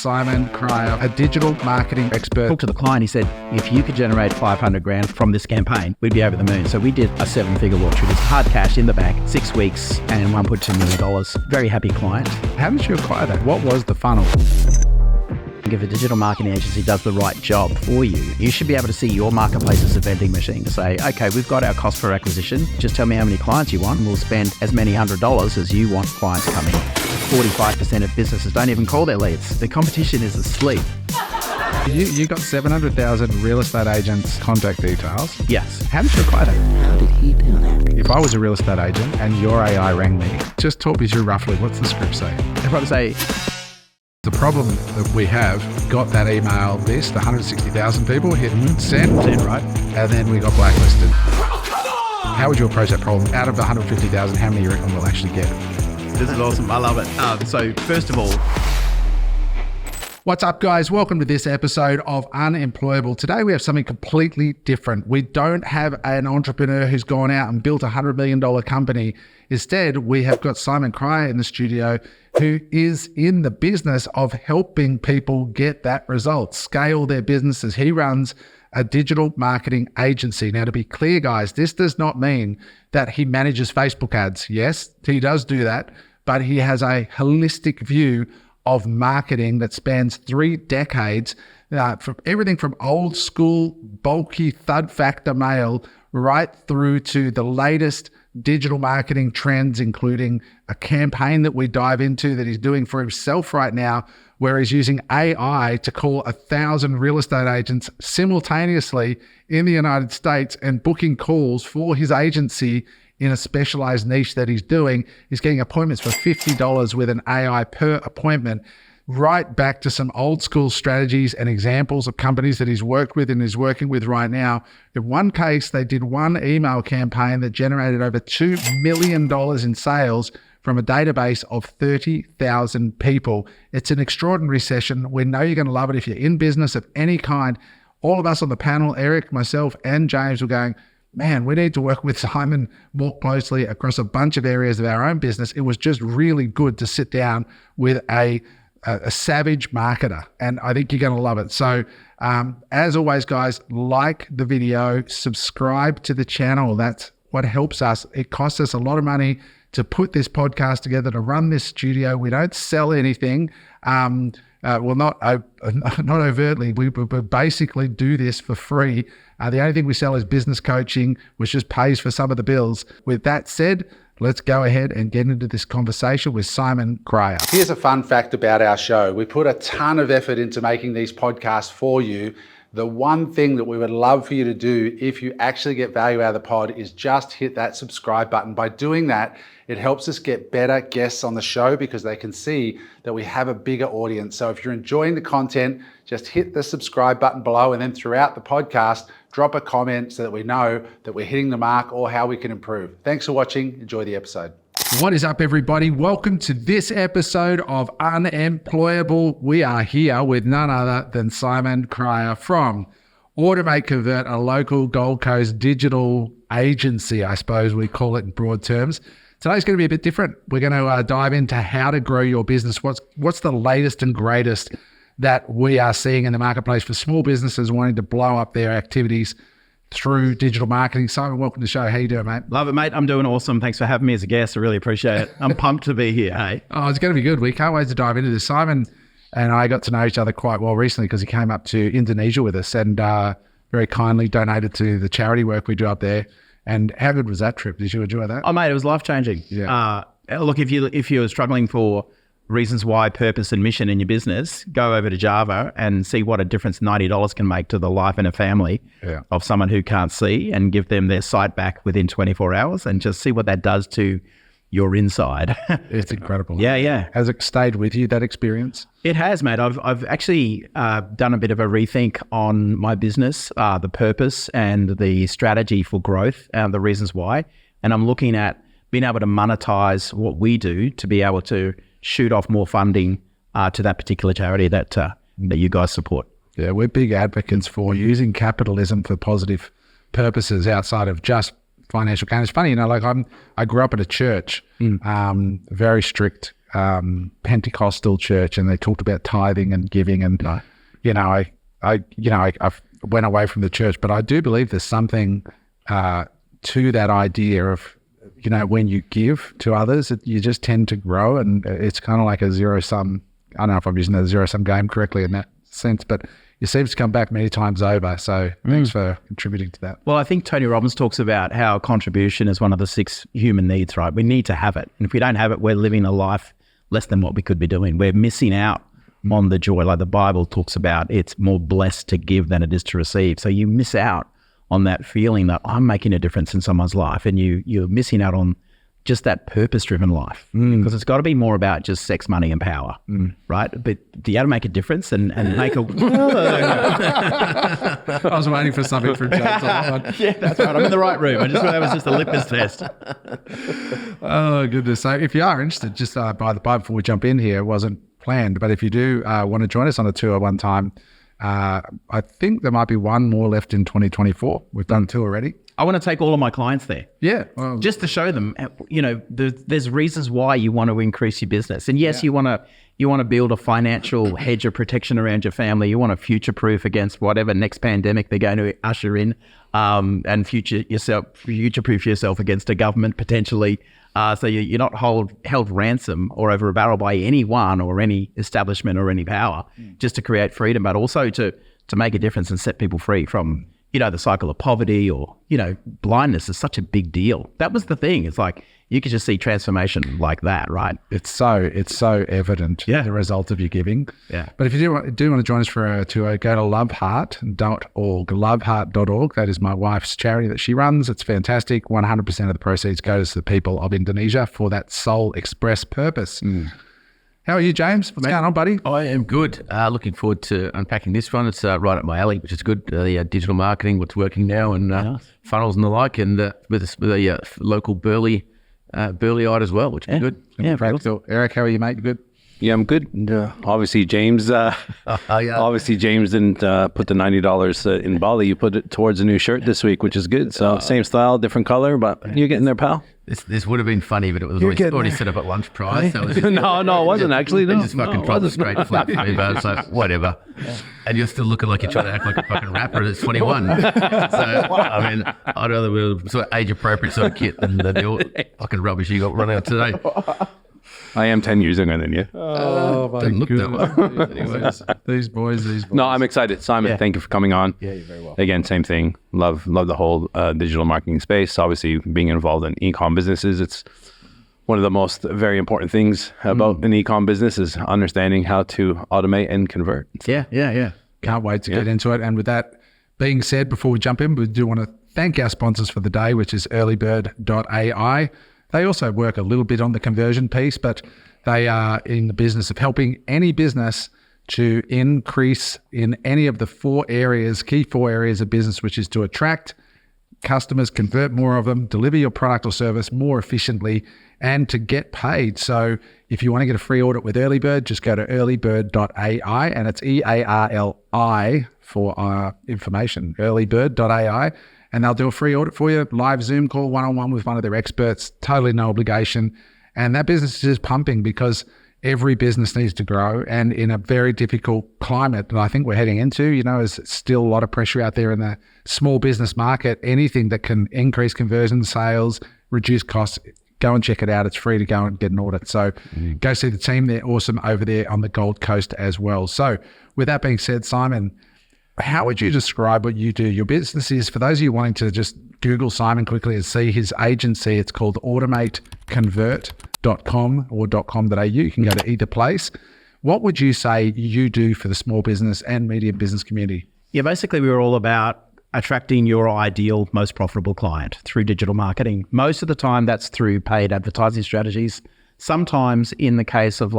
Simeon Cryer, a digital marketing expert. Talked to the client, he said, if you could generate 500 grand from this campaign, we'd be over the moon. So we did a 7-figure launch with hard cash in the bank, 6 weeks and $1.2 million. Very happy client. How did you acquire that? What was the funnel? If a digital marketing agency does the right job for you, you should be able to see your marketplace as a vending machine to say, okay, we've got our cost per acquisition. Just tell me how many clients you want and we'll spend as many $100 as you want clients coming. 45% of businesses don't even call their leads. The competition is asleep. You got 700,000 real estate agents' contact details. Yes. How did you acquire that? How did he do that? If I was a real estate agent and your AI rang me, just talk me through roughly what's the script say? If I would say, the problem that we have, got that email list, 160,000 people, hit send, right? And then we got blacklisted. How would you approach that problem? Out of the 150,000, how many you reckon we'll actually get? This is awesome. I love it. So first of all, what's up, guys? Welcome to this episode of Unemployable. Today, we have something completely different. We don't have an entrepreneur who's gone out and built a $100 million company. Instead, we have got Simeon Cryer in the studio, who is in the business of helping people get that result, scale their businesses. He runs a digital marketing agency. Now, to be clear, guys, this does not mean that he manages Facebook ads. Yes, he does do that, but he has a holistic view of marketing that spans 3 decades, from everything from old school, bulky thud factor mail right through to the latest digital marketing trends, including a campaign that we dive into that he's doing for himself right now, where he's using AI to call 1,000 real estate agents simultaneously in the United States and booking calls for his agency in a specialized niche that he's doing. He's getting appointments for $50 with an AI per appointment, right back to some old school strategies and examples of companies that he's worked with and is working with right now. In one case, they did one email campaign that generated over $2 million in sales from a database of 30,000 people. It's an extraordinary session. We know you're going to love it. If you're in business of any kind, all of us on the panel, Eric, myself, and James, were going, man, we need to work with Simon more closely across a bunch of areas of our own business. It was just really good to sit down with a savage marketer, and I think you're going to love it. So as always, guys, like the video, subscribe to the channel. That's what helps us. It costs us a lot of money to put this podcast together, to run this studio. We don't sell anything. Well, not overtly. We basically do this for free. The only thing we sell is business coaching, which just pays for some of the bills. With that said, let's go ahead and get into this conversation with Simeon Cryer. Here's a fun fact about our show. We put a ton of effort into making these podcasts for you. The one thing that we would love for you to do if you actually get value out of the pod is just hit that subscribe button. By doing that, it helps us get better guests on the show because they can see that we have a bigger audience. So if you're enjoying the content, just hit the subscribe button below, and then throughout the podcast, drop a comment so that we know that we're hitting the mark or how we can improve. Thanks for watching. Enjoy the episode. What is up, everybody? Welcome to this episode of Unemployable. We are here with none other than Simeon Cryer from Automate Convert, a local Gold Coast digital agency, I suppose we call it in broad terms. Today's going to be a bit different. We're going to dive into how to grow your business. What's the latest and greatest that we are seeing in the marketplace for small businesses wanting to blow up their activities through digital marketing. Simon, welcome to the show. How you doing, mate? love it, mate. I'm doing awesome. Thanks for having me as a guest. I really appreciate it. I'm pumped to be here, hey? Oh, it's going to be good. We can't wait to dive into this. Simon and I got to know each other quite well recently because he came up to Indonesia with us and very kindly donated to the charity work we do up there. And how good was that trip? Did you enjoy that? Oh, mate, it was life-changing. Yeah. Look, if you're struggling for reasons why, purpose and mission in your business, go over to Java and see what a difference $90 can make to the life and a family of someone who can't see, and give them their sight back within 24 hours and just see what that does to your inside. It's incredible. Yeah. Has it stayed with you, that experience? It has, mate. I've actually done a bit of a rethink on my business, the purpose and the strategy for growth, the reasons why. And I'm looking at being able to monetize what we do to be able to shoot off more funding to that particular charity that you guys support. Yeah, we're big advocates for using capitalism for positive purposes outside of just financial gain. It's funny, like I grew up at a church, very strict Pentecostal church, and they talked about tithing and giving, and I went away from the church, but I do believe there's something to that idea of, when you give to others, you just tend to grow, and it's kind of like a zero-sum. I don't know if I'm using the zero-sum game correctly in that sense, but it seems to come back many times over. So thanks for contributing to that. Well, I think Tony Robbins talks about how contribution is one of the 6 human needs, right? We need to have it. And if we don't have it, we're living a life less than what we could be doing. We're missing out on the joy. Like the Bible talks about, it's more blessed to give than it is to receive. So you miss out on that feeling that I'm making a difference in someone's life, and you're missing out on just that purpose-driven life, because it's got to be more about just sex, money, and power, right? But you got to make a difference and make a... I was waiting for something from James on that one. Yeah, that's right. I'm in the right room. That was just a litmus test. Oh, goodness. So if you are interested, just by the by, before we jump in here, it wasn't planned, but if you do want to join us on a tour one time, I think there might be one more left in 2024. We've done 2 already. I want to take all of my clients there. Yeah. Well, just to show them, there's reasons why you want to increase your business. And yes, you want to build a financial hedge of protection around your family. You want to future-proof against whatever next pandemic they're going to usher in, and future-proof yourself against a government potentially. So you're not held ransom or over a barrel by anyone or any establishment or any power, just to create freedom, but also to make a difference and set people free from, the cycle of poverty or, blindness is such a big deal. That was the thing. It's like you could just see transformation like that, right? It's so evident, the result of your giving. Yeah. But if you do want to join us for a tour, go to loveheart.org, loveheart.org. That is my wife's charity that she runs. It's fantastic. 100% of the proceeds goes to the people of Indonesia for that Soul Express purpose. How are you, James? What's going on, buddy? I am good. Looking forward to unpacking this one. It's right up my alley, which is good. The digital marketing, what's working now, and funnels and the like, and with a local Burleigh eyed as well, which is good. Yeah, practical. Eric, how are you, mate? You good? Yeah, I'm good. And, obviously, James. Obviously, James didn't put the $90 in Bali. You put it towards a new shirt this week, which is good. So same style, different color, but you're getting there, pal. This would have been funny, but it was already set up at lunch price. So no, it wasn't actually. No, just fucking tried the straight flap for me, but it's like, whatever. And you're still looking like you're trying to act like a fucking rapper that's 21. So, I mean, I'd rather wear a sort of age-appropriate sort of kit than the fucking rubbish you got running out today. I am 10 years younger than you. Oh, my Didn't look goodness. that way. Anyways. These boys. No, I'm excited. Simon, thank you for coming on. Yeah, you're very welcome. Again, same thing. Love the whole digital marketing space. Obviously, being involved in e-com businesses, it's one of the most very important things about an e-com business is understanding how to automate and convert. Yeah. Can't wait to get into it. And with that being said, before we jump in, we do want to thank our sponsors for the day, which is earlybird.ai. They also work a little bit on the conversion piece, but they are in the business of helping any business to increase in any of the key four areas of business, which is to attract customers, convert more of them, deliver your product or service more efficiently, and to get paid. So if you want to get a free audit with Earlybird, just go to earlybird.ai, and it's EARLI for information, earlybird.ai. And they'll do a free audit for you, live Zoom call, one-on-one with one of their experts, totally no obligation. And that business is pumping because every business needs to grow. And in a very difficult climate that I think we're heading into, there's still a lot of pressure out there in the small business market. Anything that can increase conversion, sales, reduce costs, go and check it out. It's free to go and get an audit. So go see the team. They're awesome over there on the Gold Coast as well. So with that being said, Simon, how would you describe what you do? Your business is, for those of you wanting to just Google Simon quickly and see his agency, it's called automateconvert.com or .com.au. You can go to either place. What would you say you do for the small business and medium business community? Yeah, basically we're all about attracting your ideal, most profitable client through digital marketing. Most of the time that's through paid advertising strategies. Sometimes in the case of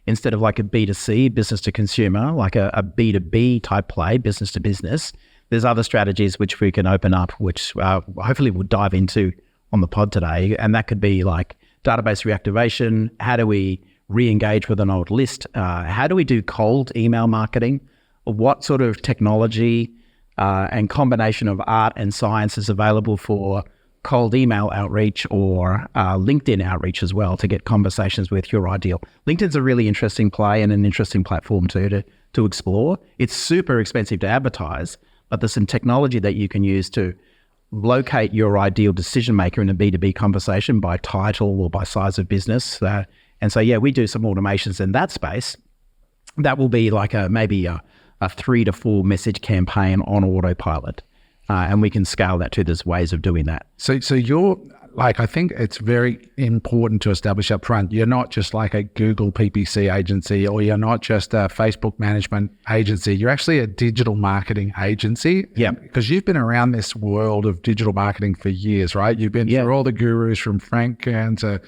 instead of a B2C, business to consumer, like a B2B type play, business to business, there's other strategies which we can open up, which hopefully we'll dive into on the pod today. And that could be like database reactivation. How do we re-engage with an old list? How do we do cold email marketing? What sort of technology and combination of art and science is available for cold email outreach or LinkedIn outreach as well to get conversations with your ideal. LinkedIn's a really interesting play and an interesting platform too to explore. It's super expensive to advertise, but there's some technology that you can use to locate your ideal decision maker in a B2B conversation by title or by size of business. And so, we do some automations in that space. That will be like maybe a 3 to 4 message campaign on autopilot. And we can scale that too. There's ways of doing that. So you're like, I think it's very important to establish up front, you're not just like a Google PPC agency, or you're not just a Facebook management agency. You're actually a digital marketing agency. Yeah. Because you've been around this world of digital marketing for years, right? You've been through all the gurus from Frank Kern to,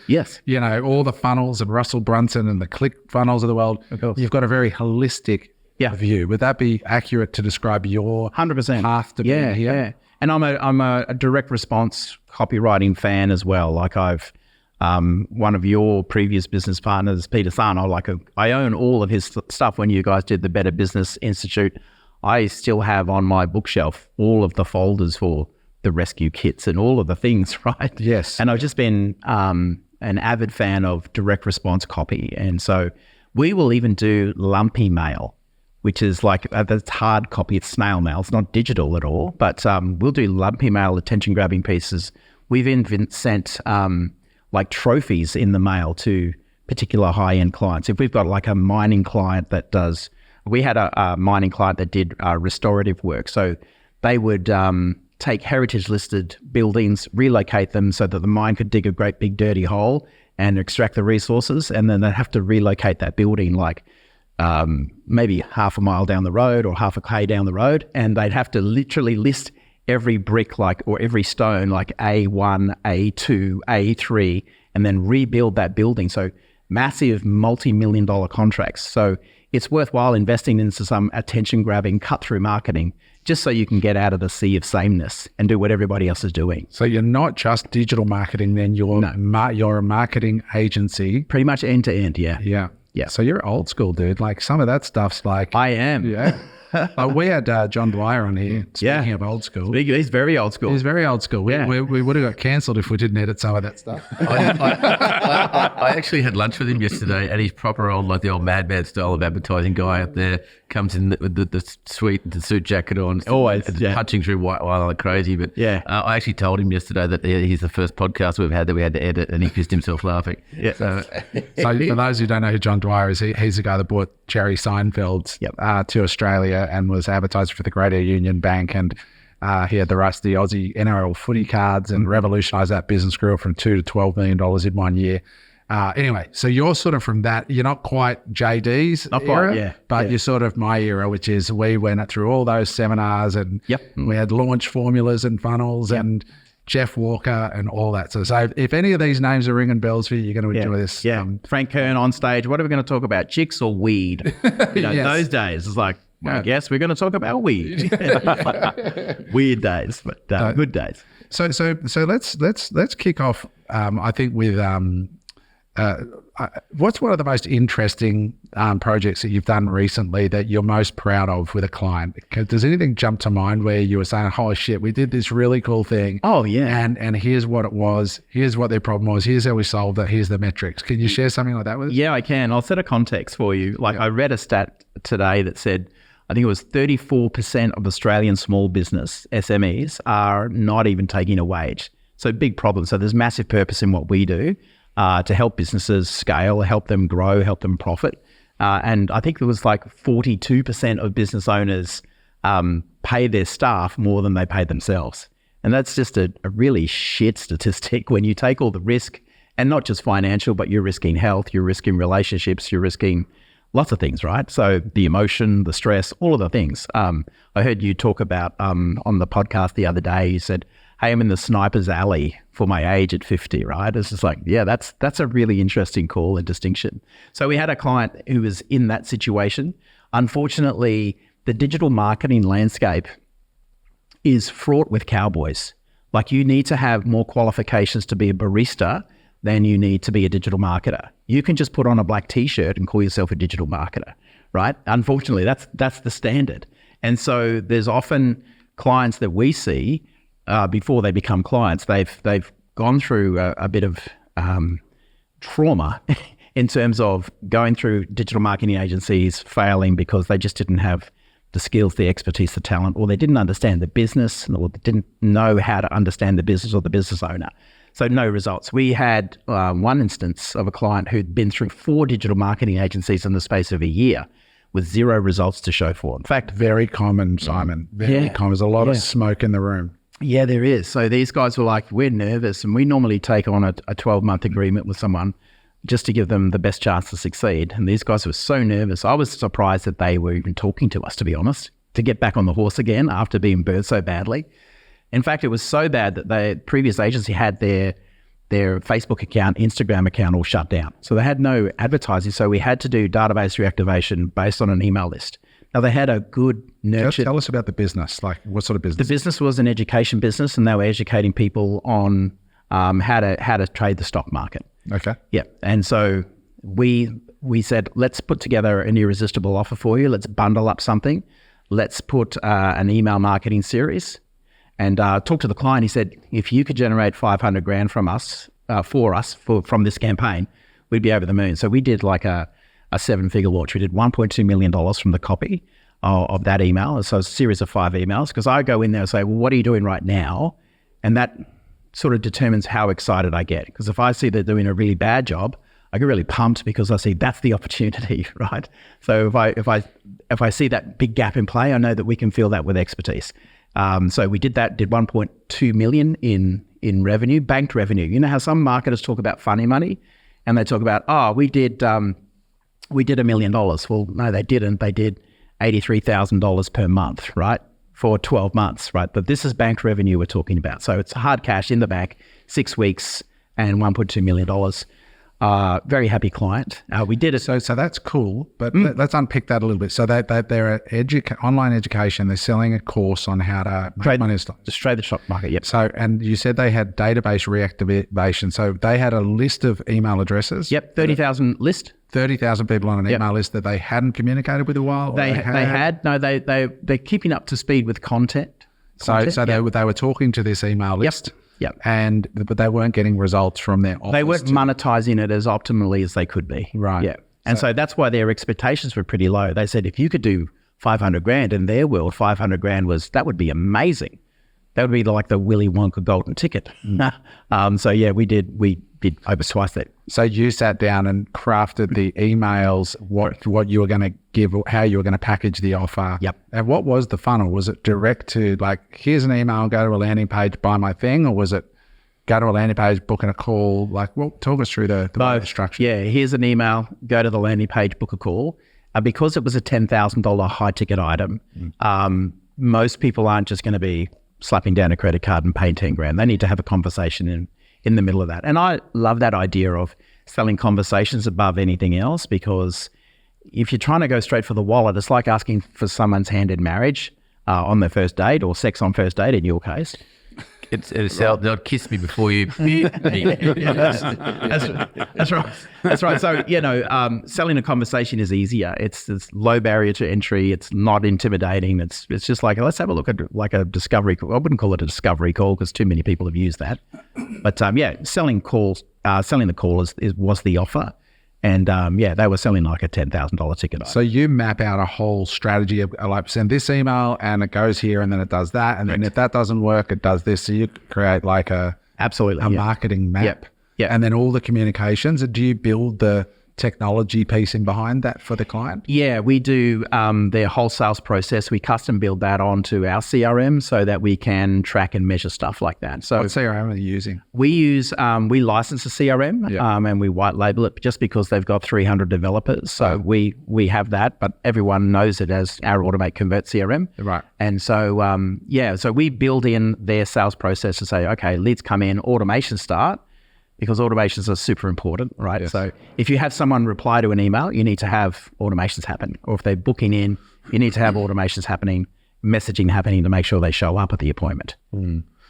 all the funnels and Russell Brunson and the click funnels of the world. Of course. You've got a very holistic view. Would that be accurate to describe your 100% path to being here? Yeah. And I'm a direct response copywriting fan as well. Like I've one of your previous business partners, Peter Sarno, I own all of his stuff when you guys did the Better Business Institute. I still have on my bookshelf all of the folders for the rescue kits and all of the things, right? Yes. And I've just been an avid fan of direct response copy. And so we will even do lumpy mail, which is like, that's hard copy, it's snail mail, it's not digital at all, but we'll do lumpy mail, attention grabbing pieces. We've even sent like trophies in the mail to particular high-end clients. If we've got like a mining client that does, we had a mining client that did restorative work. So they would take heritage listed buildings, relocate them so that the mine could dig a great big dirty hole and extract the resources, and then they'd have to relocate that building like maybe half a mile down the road or half a K down the road, and they'd have to literally list every brick or every stone like A1, A2, A3, and then rebuild that building. So massive multi-million dollar contracts. So it's worthwhile investing into some attention-grabbing cut-through marketing just so you can get out of the sea of sameness and do what everybody else is doing. So you're not just digital marketing then, you're a marketing agency. Pretty much end-to-end, yeah. Yeah. So you're old school, dude. Like some of that stuff's like... I am. Yeah. We had John Dwyer on here, speaking of old school. He's very old school. He's very old school. We would have got cancelled if we didn't edit some of that stuff. I actually had lunch with him yesterday, and he's proper old, like the old madman style of advertising guy up there. Comes in with the suit jacket on, always punching through white wire like crazy. But I actually told him yesterday that he's the first podcast we've had that we had to edit, and he pissed himself laughing. Yeah. So for those who don't know who John Dwyer is, he's the guy that brought Jerry Seinfeld to Australia and was advertised for the Greater Union Bank, and he had the rusty Aussie NRL footy cards and revolutionised that business, grew from $2 to $12 million in 1 year. Anyway, so you're sort of from that, you're not quite JD's era, but you're sort of my era, which is we went through all those seminars and we had launch formulas and funnels and Jeff Walker and all that. So if any of these names are ringing bells for you, you're going to enjoy this. Yeah, Frank Kern on stage. What are we going to talk about? Chicks or weed? Those days it's like, I guess we're going to talk about weed. Weird days, but good days. So let's kick off. I think with what's one of the most interesting projects that you've done recently that you're most proud of with a client? Does anything jump to mind where you were saying, "Holy shit, we did this really cool thing"? Oh yeah, and here's what it was. Here's what their problem was. Here's how we solved it. Here's the metrics. Can you share something like that with us? Yeah, I can. I'll set a context for you. I read a stat today that said, I think it was 34% of Australian small business SMEs are not even taking a wage. So big problem. So there's massive purpose in what we do to help businesses scale, help them grow, help them profit. And I think there was like 42% of business owners pay their staff more than they pay themselves. And that's just a really shit statistic when you take all the risk, and not just financial, but you're risking health, you're risking relationships, you're risking lots of things, right? So the emotion, the stress, all of the things. I heard you talk about on the podcast the other day, you said, hey, I'm in the sniper's alley for my age at 50, right? It's just like, yeah, that's a really interesting call and distinction. So we had a client who was in that situation. Unfortunately, the digital marketing landscape is fraught with cowboys. Like you need to have more qualifications to be a barista than you need to be a digital marketer. You can just put on a black t-shirt and call yourself a digital marketer, right? Unfortunately, that's the standard. And so there's often clients that we see before they become clients, they've gone through a bit of trauma in terms of going through digital marketing agencies, failing because they just didn't have the skills, the expertise, the talent, or they didn't understand the business, or they didn't know how to understand the business or the business owner. So no results. We had one instance of a client who'd been through 4 digital marketing agencies in the space of a year with 0 results to show for. In fact, very common, Simon. Very common. There's a lot of smoke in the room. Yeah, there is. So these guys were like, we're nervous, and we normally take on a 12-month agreement with someone just to give them the best chance to succeed. And these guys were so nervous. I was surprised that they were even talking to us, to be honest, to get back on the horse again after being burned so badly. In fact, it was so bad that the previous agency had their Facebook account, Instagram account all shut down. So they had no advertising. So we had to do database reactivation based on an email list. Now they had a good nurtured... Tell us about the business. Like what sort of business? The business was an education business, and they were educating people on how to trade the stock market. Okay. Yeah. And so we said, let's put together an irresistible offer for you. Let's bundle up something. Let's put an email marketing series. And talked to the client. He said, if you could generate 500 grand from us, from this campaign, we'd be over the moon. So we did like a 7-figure launch. We did $1.2 million from the copy of that email. So a series of 5 emails, because I go in there and say, well, what are you doing right now? And that sort of determines how excited I get. Because if I see they're doing a really bad job, I get really pumped because I see that's the opportunity, right? So if I see that big gap in play, I know that we can fill that with expertise. So we did 1.2 million in revenue, banked revenue. You know how some marketers talk about funny money, and they talk about, we did $1 million. Well, no, they didn't. They did $83,000 per month, right? For 12 months, right? But this is banked revenue we're talking about. So it's hard cash in the bank, 6 weeks and $1.2 million. Very happy client. We did it. So that's cool, but let's unpick that a little bit. So they're online education. They're selling a course on how to trade money. Just trade the stock market. Yep. So, and you said they had database reactivation. So they had a list of email addresses. Yep. 30,000 list. 30,000 people on an email list that they hadn't communicated with a while. They're keeping up to speed with content. So they were talking to this email list. Yep. But they weren't getting results from their offers. They weren't monetizing it as optimally as they could be. Right. Yeah. And so that's why their expectations were pretty low. They said, if you could do 500 grand in their world, 500 grand that would be amazing. That would be like the Willy Wonka golden ticket. We did over twice that. So you sat down and crafted the emails, what you were going to give, how you were going to package the offer. Yep. And what was the funnel? Was it direct to like, here's an email, go to a landing page, buy my thing? Or was it go to a landing page, book in a call? Like, well, talk us through the structure. Yeah, here's an email, go to the landing page, book a call. Because it was a $10,000 high ticket item, most people aren't just going to be slapping down a credit card and paying 10 grand. They need to have a conversation in the middle of that. And I love that idea of selling conversations above anything else, because if you're trying to go straight for the wallet, it's like asking for someone's hand in marriage on their first date, or sex on first date in your case. They'll kiss me before you. That's right. That's right. So, selling a conversation is easier. It's low barrier to entry. It's not intimidating. It's just like, let's have a look at like a discovery call. I wouldn't call it a discovery call because too many people have used that. But selling the call was the offer. And they were selling like a $10,000 ticket. So you map out a whole strategy of like, send this email and it goes here and then it does that. And then if that doesn't work, it does this. So you create like a marketing map. Yeah. And then all the communications. Do you build the technology piece in behind that for the client? Yeah, we do their whole sales process. We custom build that onto our CRM so that we can track and measure stuff like that. So what CRM are you using? We license a CRM and we white label it just because they've got 300 developers. So we have that, but everyone knows it as our Automate Convert CRM. Right. And so, so we build in their sales process to say, okay, leads come in, automation start, because automations are super important, right? Yes. So if you have someone reply to an email, you need to have automations happen. Or if they're booking in, you need to have automations happening, messaging happening to make sure they show up at the appointment.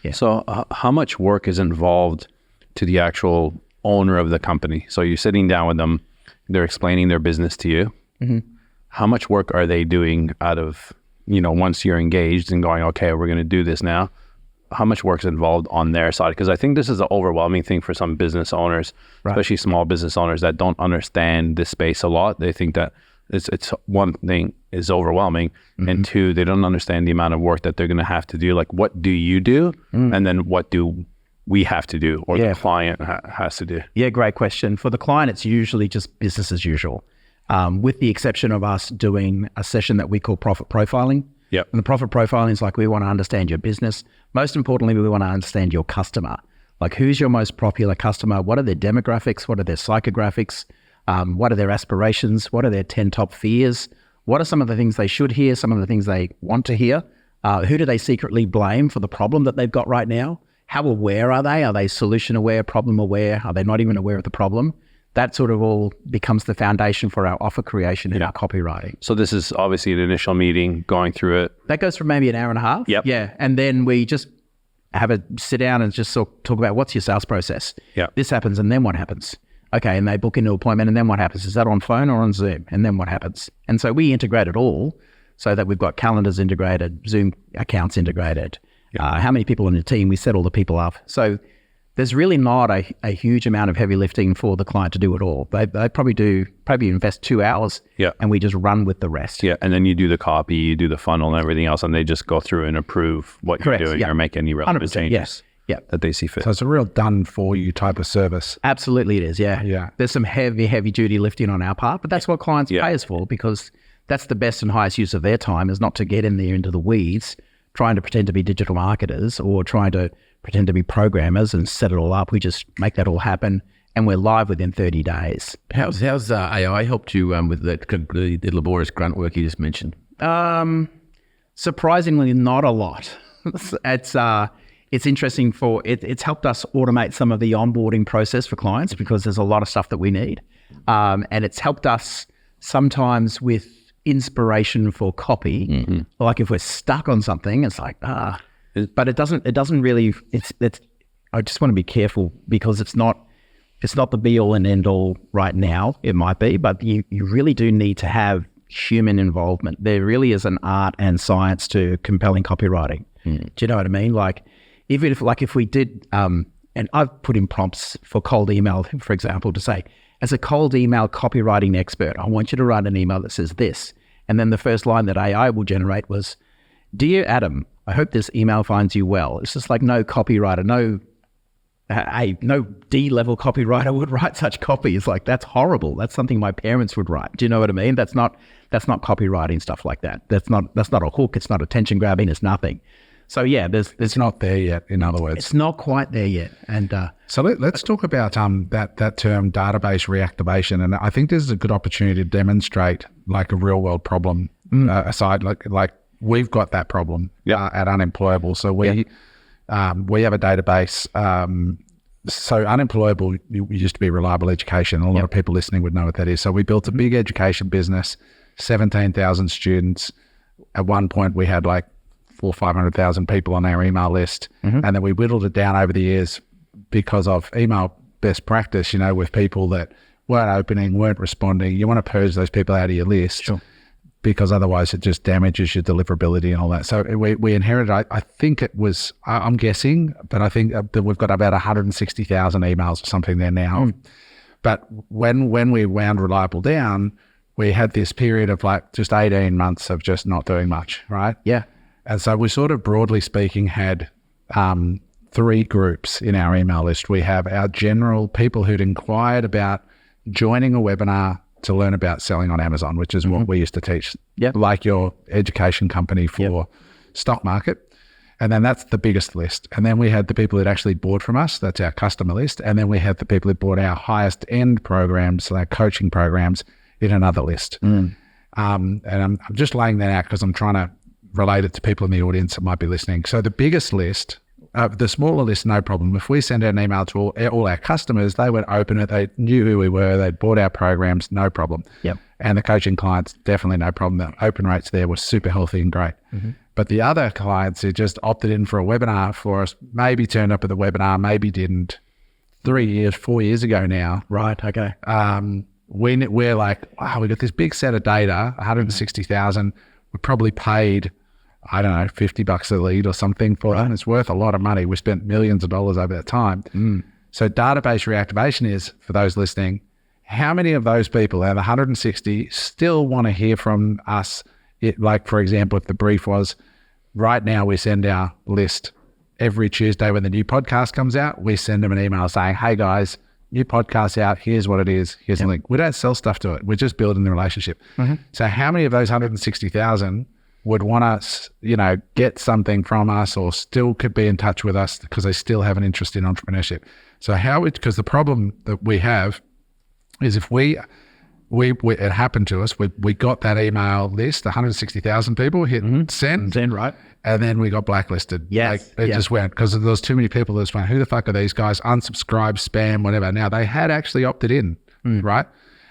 Yeah. So how much work is involved to the actual owner of the company? So you're sitting down with them, they're explaining their business to you. Mm-hmm. How much work are they doing out of, once you're engaged and going, okay, we're going to do this now? how much work's involved on their side? Because I think this is an overwhelming thing for some business owners, especially small business owners that don't understand this space a lot. They think that it's one thing is overwhelming, and two, they don't understand the amount of work that they're going to have to do. Like, what do you do, and then what do we have to do, or the client has to do? Yeah, great question. For the client, it's usually just business as usual, with the exception of us doing a session that we call profit profiling. Yep. And the profit profiling is like, we want to understand your business. Most importantly, we want to understand your customer. Like, who's your most popular customer? What are their demographics? What are their psychographics? What are their aspirations? What are their 10 top fears? What are some of the things they should hear? Some of the things they want to hear? Who do they secretly blame for the problem that they've got right now? How aware are they? Are they solution aware, problem aware? Are they not even aware of the problem? That sort of all becomes the foundation for our offer creation and our copywriting. So this is obviously an initial meeting, going through it. That goes for maybe an hour and a half. Yep. Yeah. And then we just have a sit down and just talk about, what's your sales process? Yeah. This happens, and then what happens? Okay, and they book into an appointment, and then what happens? Is that on phone or on Zoom? And then what happens? And so we integrate it all so that we've got calendars integrated, Zoom accounts integrated. How many people in the team? We set all the people up. So there's really not a huge amount of heavy lifting for the client to do it all. They probably invest 2 hours, and we just run with the rest. Yeah, and then you do the copy, you do the funnel and everything else, and they just go through and approve what you're doing or make any relevant changes that they see fit. So it's a real done for you type of service. Absolutely it is, yeah. There's some heavy duty lifting on our part, but that's what clients pay us for, because that's the best and highest use of their time, is not to get in there into the weeds, trying to pretend to be digital marketers or trying to pretend to be programmers and set it all up. We just make that all happen, and we're live within 30 days. How's AI helped you with the laborious grunt work you just mentioned? Surprisingly, not a lot. It's interesting it's helped us automate some of the onboarding process for clients, because there's a lot of stuff that we need. And it's helped us sometimes with inspiration for copy. Like if we're stuck on something, it's like, but it doesn't really, I just want to be careful, because it's not the be all and end all right now. It might be, but you really do need to have human involvement. There really is an art and science to compelling copywriting. Do you know what I mean? Like, even if we did, and I've put in prompts for cold email, for example, to say, as a cold email copywriting expert, I want you to write an email that says this. And then the first line that AI will generate was, "Dear Adam, I hope this email finds you well." It's just like, no copywriter, no D-level copywriter would write such copy. It's like, that's horrible. That's something my parents would write. Do you know what I mean? That's not copywriting stuff like that. That's not a hook. It's not attention grabbing. It's nothing. So yeah, it's not there yet. In other words, it's not quite there yet. And so let's talk about that term, database reactivation. And I think this is a good opportunity to demonstrate like a real world problem. Aside, like we've got that problem at Unemployable. So we have a database. So Unemployable used to be Reliable Education. A lot of people listening would know what that is. So we built a big education business, 17,000 students. At one point, we had like 400,000 or 500,000 people on our email list. And then we whittled it down over the years because of email best practice, with people that weren't opening, weren't responding. You want to purge those people out of your list because otherwise it just damages your deliverability and all that. So we inherited, I think it was, I'm guessing, but I think that we've got about 160,000 emails or something there now. But when we wound Reliable down, we had this period of like just 18 months of just not doing much, right? Yeah. And so we sort of, broadly speaking, had 3 groups in our email list. We have our general people who'd inquired about joining a webinar to learn about selling on Amazon, which is what we used to teach, like your education company for stock market. And then that's the biggest list. And then we had the people that actually bought from us. That's our customer list. And then we had the people that bought our highest end programs, so our coaching programs, in another list. And I'm just laying that out because I'm trying to relate it to people in the audience that might be listening. So the biggest list, the smaller list, no problem. If we send out an email to all our customers, they would open it. They knew who we were. They'd bought our programs, no problem. And the coaching clients, definitely no problem. The open rates there were super healthy and great. But the other clients who just opted in for a webinar for us, maybe turned up at the webinar, maybe didn't, 4 years ago now. Right, okay. We're like, wow, we got this big set of data, 160,000. We probably paid I don't know, $50 a lead or something for it. And it's worth a lot of money. We spent millions of dollars over that time. So database reactivation is, for those listening, how many of those people out of 160 still want to hear from us? Like, for example, if the brief was, right now we send our list every Tuesday when the new podcast comes out, we send them an email saying, hey guys, new podcast out, here's what it is, here's the link. We don't sell stuff to it. We're just building the relationship. So how many of those 160,000 would want to, get something from us or still could be in touch with us because they still have an interest in entrepreneurship? So because the problem that we have is if it happened to us, we got that email list, 160,000 people hit send, right? And then we got blacklisted. Yes. It just went because there was too many people that was going, who the fuck are these guys? Unsubscribe, spam, whatever. Now they had actually opted in, right?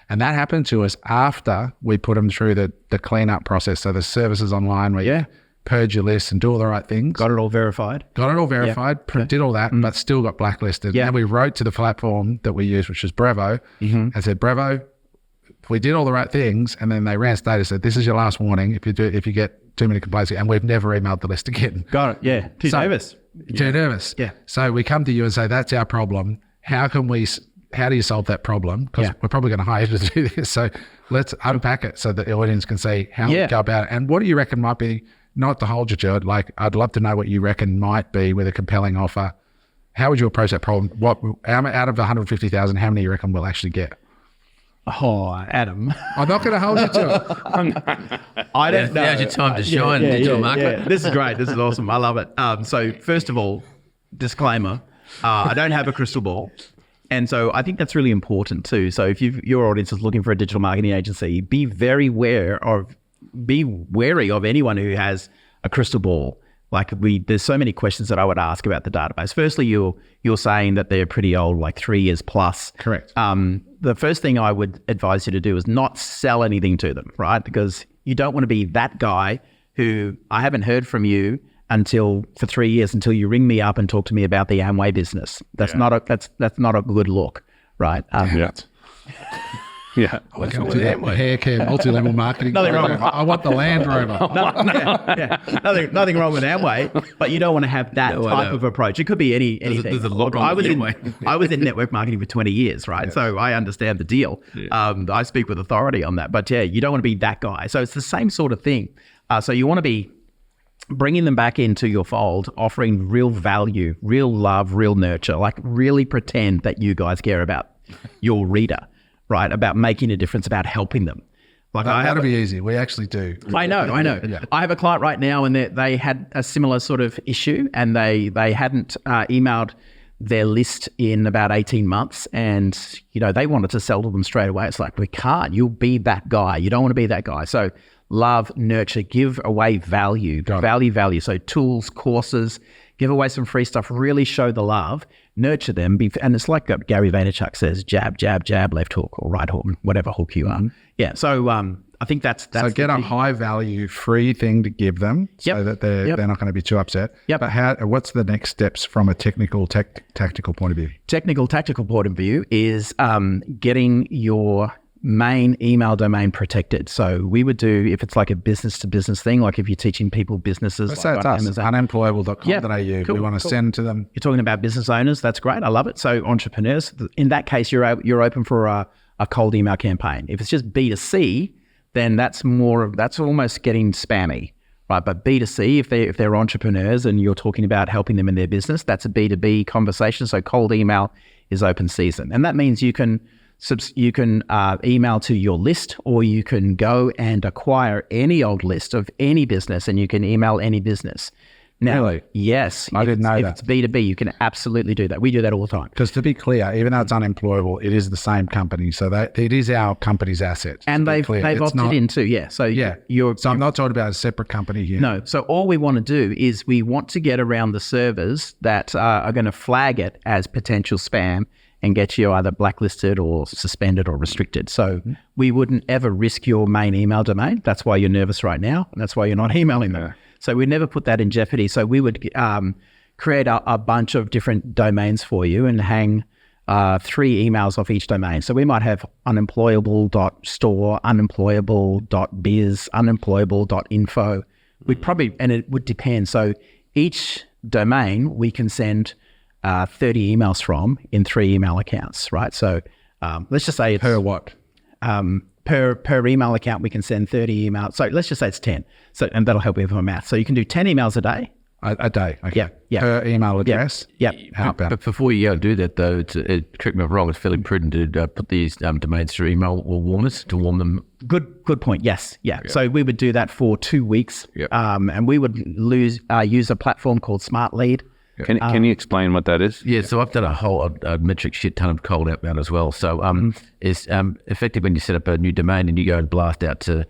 And that happened to us after we put them through the cleanup process. So the services online where you purge your list and do all the right things. Got it all verified, did all that, but still got blacklisted. And we wrote to the platform that we use, which is Brevo, and said, Brevo, we did all the right things, and then they ran status, said, this is your last warning if you get too many complaints, and we've never emailed the list again. Got it, yeah. Too nervous. Too nervous. Yeah. So we come to you and say, that's our problem. How do you solve that problem? Because we're probably going to hire you to do this. So let's unpack it so that the audience can see how we go about it. And what do you reckon might be, not to hold you to it, like I'd love to know what you reckon might be with a compelling offer. How would you approach that problem? Out of the 150,000, how many you reckon we'll actually get? Oh, Adam. I'm not going to hold you to it. I don't know. Now's your time to shine, digital marketer. This is great. This is awesome. I love it. So first of all, disclaimer, I don't have a crystal ball. And so I think that's really important too. So if your audience is looking for a digital marketing agency, be wary of anyone who has a crystal ball. Like there's so many questions that I would ask about the database. Firstly, you're saying that they're pretty old, like 3 years plus. Correct. The first thing I would advise you to do is not sell anything to them, right? Because you don't want to be that guy who I haven't heard from you for 3 years until you ring me up and talk to me about the Amway business. That's not a good look, right? Yeah. Hair care, multi-level marketing. Nothing wrong with I want the Land Rover. Nothing wrong with Amway, but you don't want to have that type of approach. It could be anything. There's a lot wrong with Amway. I was in network marketing for 20 years, right? Yes. So I understand the deal. Yeah. I speak with authority on that. But you don't want to be that guy. So it's the same sort of thing. So you want to be bringing them back into your fold, offering real value, real love, real nurture, like really pretend that you guys care about your reader. Right, about making a difference, about helping them. Like that'll be easy. We actually do. I know. Yeah. I have a client right now, and they had a similar sort of issue, and they hadn't emailed their list in about 18 months, and they wanted to sell to them straight away. It's like, we can't. You'll be that guy. You don't want to be that guy. So love, nurture, give away value, value. So tools, courses, give away some free stuff. Really show the love. Nurture them, and it's like Gary Vaynerchuk says, jab, jab, jab, left hook or right hook, whatever hook you are. Yeah, so I think that's so get a high value free thing to give them so that they're not going to be too upset. Yep. But what's the next steps from a technical tactical point of view? Tactical point of view is getting your main email domain protected. So we would do, if it's like a business to business thing, like if you're teaching people businesses. Let's say it's us, unemployable.com.au. Cool, we want to send to them. You're talking about business owners. That's great. I love it. So entrepreneurs, in that case, you're open for a cold email campaign. If it's just B2C, then that's almost getting spammy, right? But B2C, if they're entrepreneurs and you're talking about helping them in their business, that's a B2B conversation. So cold email is open season. And that means you can email to your list, or you can go and acquire any old list of any business, and you can email any business. Now, really? Yes. I didn't know that. If it's B2B, you can absolutely do that. We do that all the time. Because to be clear, even though it's unemployable, it is the same company. So it is our company's asset. And they've opted in too, So I'm not talking about a separate company here. No. So all we want to do is we want to get around the servers that are going to flag it as potential spam and get you either blacklisted or suspended or restricted. So we wouldn't ever risk your main email domain. That's why you're nervous right now, and that's why you're not emailing them. So we never put that in jeopardy. So we would create a bunch of different domains for you and hang 3 emails off each domain. So we might have unemployable.store, unemployable.biz, unemployable.info. we'd probably, and it would depend. So each domain we can send 30 emails from in 3 email accounts, right? So let's just say it's Per what? per email account we can send 30 emails. So let's just say it's 10. So, and that'll help you with my math. So you can do 10 emails a day. A day. Okay. Yeah. Per email address. Yep. How about? But before you go and do that, though, correct me if I'm wrong, it's fairly prudent to put these domains through email or warmers to warm them. Good point. Yes. Yeah. So we would do that for 2 weeks. Yep. And we would use a platform called Smart Lead. Can you explain what that is? Yeah, so I've done a whole metric shit ton of cold outbound as well. So it's effective when you set up a new domain and you go and blast out to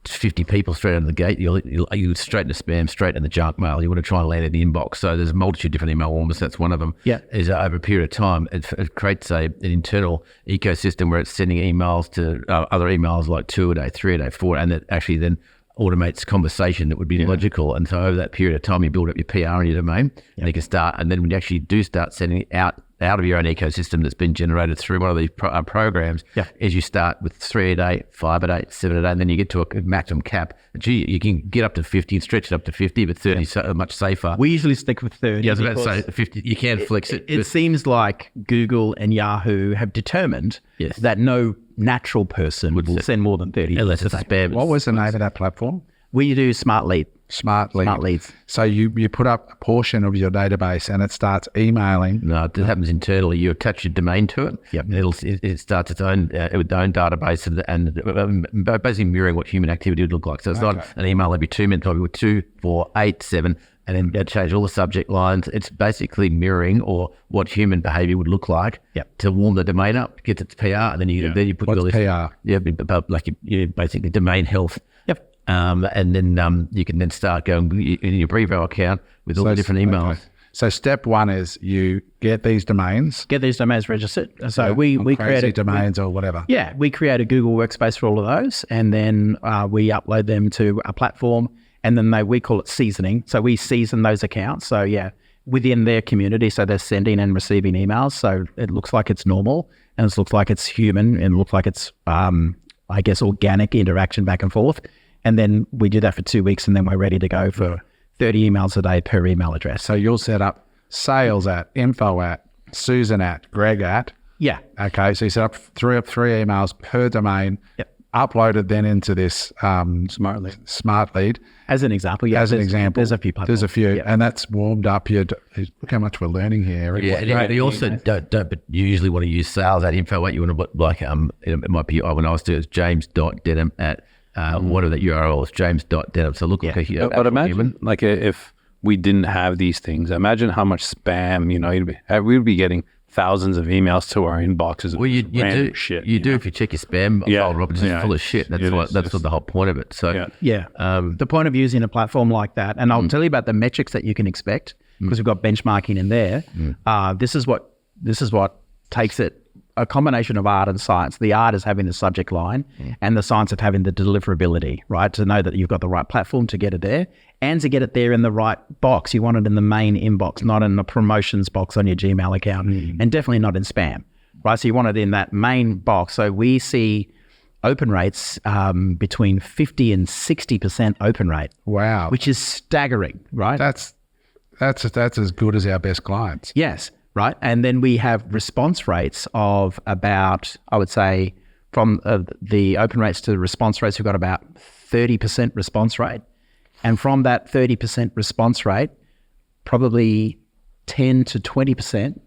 50 people straight out of the gate, you'll straight into spam, straight into the junk mail. You want to try and land in the inbox. So there's a multitude of different email warmers. That's one of them. Yeah. Is over a period of time, it creates an internal ecosystem where it's sending emails to other emails like 2 a day, 3 a day, 4, and it actually then automates conversation that would be logical. And so over that period of time, you build up your PR in your domain, and you can start. And then when you actually do start sending it out of your own ecosystem that's been generated through one of these programs, is you start with 3 a day, 5 a day, 7 a day, and then you get to a maximum cap. Gee, you can get up to 50 and stretch it up to 50, but 30 is much safer. We usually stick with 30. Yeah, I was about to say 50. You can flex it. It seems like Google and Yahoo have determined that no natural person would send more than 30. Unless it's spam. What was the name of that platform? We do Smart Lead. Smart Leads. So you put up a portion of your database and it starts emailing. No, it happens internally. You attach your domain to it. Yep. It starts its own database and basically mirroring what human activity would look like. So it's not an email every 2 minutes, maybe with 2, 4, 8, 7, and then they change all the subject lines. It's basically mirroring or what human behavior would look like to warm the domain up, get its PR, and then you put What's all this PR? Yeah, like you basically domain health. And then you can then start going in your Brevo account with all the different emails. Okay. So step 1 is you get these domains. Get these domains registered. So we create domains or whatever. Yeah, we create a Google workspace for all of those, and then we upload them to a platform, and then we call it seasoning. So we season those accounts. So within their community, so they're sending and receiving emails. So it looks like it's normal, and it looks like it's human, and it looks like it's I guess organic interaction back and forth. And then we do that for 2 weeks, and then we're ready to go for 30 emails a day per email address. So you'll set up sales at, info at, Susan at, Greg at. Yeah. Okay. So you set up three emails per domain. Yep. Uploaded then into this Smart Lead. As an example, As an example. There's a few platforms. There's a few. And that's warmed up your, look how much we're learning here, Eric. Yeah, and you also don't, but you usually want to use sales at info at, you want to put like, it might be, when I was doing it, james.denham at, whatever that URL is, james.denham. So look like a but imagine like if we didn't have these things, imagine how much spam, we'd be getting thousands of emails to our inboxes. Well, you do shit. You do if you check your spam folder, it's just full of shit. That's what the whole point of it. So the point of using a platform like that, and I'll tell you about the metrics that you can expect, because we've got benchmarking in there. This is what takes it. A combination of art and science. The art is having the subject line, and the science of having the deliverability, right? To know that you've got the right platform to get it there, and to get it there in the right box. You want it in the main inbox, not in the promotions box on your Gmail account, and definitely not in spam, right? So you want it in that main box. So we see open rates between 50 and 60% open rate. Wow. Which is staggering, right? That's as good as our best clients. Yes. Right. And then we have response rates of about, I would say, from the open rates to the response rates, we've got about 30% response rate. And from that 30% response rate, probably 10 to 20%,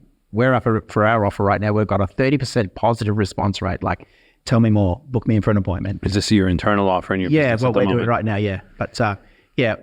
for our offer right now, we've got a 30% positive response rate. Like, tell me more, book me in for an appointment. Is this your internal offer in your business well, we're doing it right now, But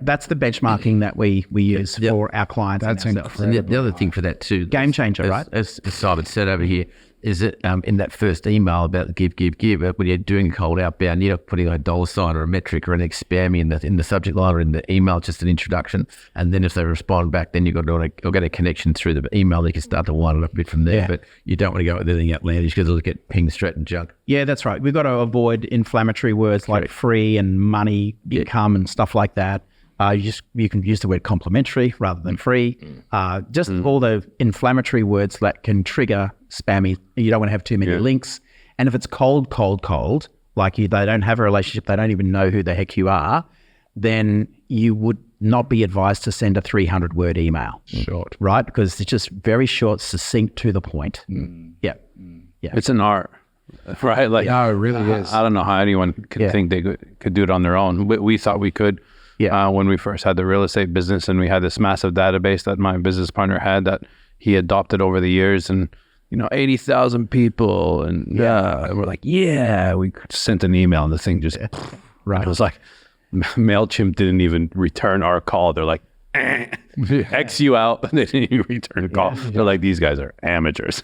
that's the benchmarking that we use for our clients. That's incredible. And the other thing for that too, game changer, right? As Simon said over here, is that in that first email about give, when you're doing cold outbound, you're putting a dollar sign or a metric or an spammy in the subject line or in the email, just an introduction. And then if they respond back, then you've got to get a connection through the email. You can start to wind it up a bit from there. But you don't want to go with anything outlandish because it'll get pinged straight and junk. Yeah, that's right. We've got to avoid inflammatory words like free and money, income and stuff like that. You can use the word complimentary rather than free. Just all the inflammatory words that can trigger spammy. You don't want to have too many links. And if it's cold, like they don't have a relationship, they don't even know who the heck you are, then you would not be advised to send a 300-word email. Short. Right? Because it's just very short, succinct, to the point. Yeah. Yeah. It's an art, right? Like, No, it really is. I don't know how anyone could think they could do it on their own. We thought we could when we first had the real estate business, and we had this massive database that my business partner had that he adopted over the years, and 80,000 people, and and we're like, we sent an email, and the thing just right. It was like MailChimp didn't even return our call. They're like, X you out, and they didn't even return a call. They're like, these guys are amateurs.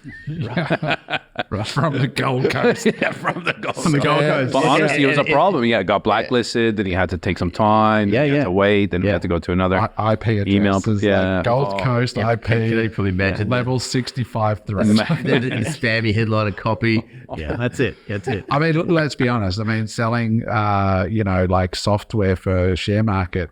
From the Gold Coast. From the Gold Coast. But honestly, it was a problem. He got blacklisted, then he had to take some time, then he had to wait, then he had to go to another IP email. addresses, like Gold Coast IP, Can you probably imagine level 65 threat. spammy headliner copy? Yeah, that's it. I mean, let's be honest. I mean, selling, like software for share market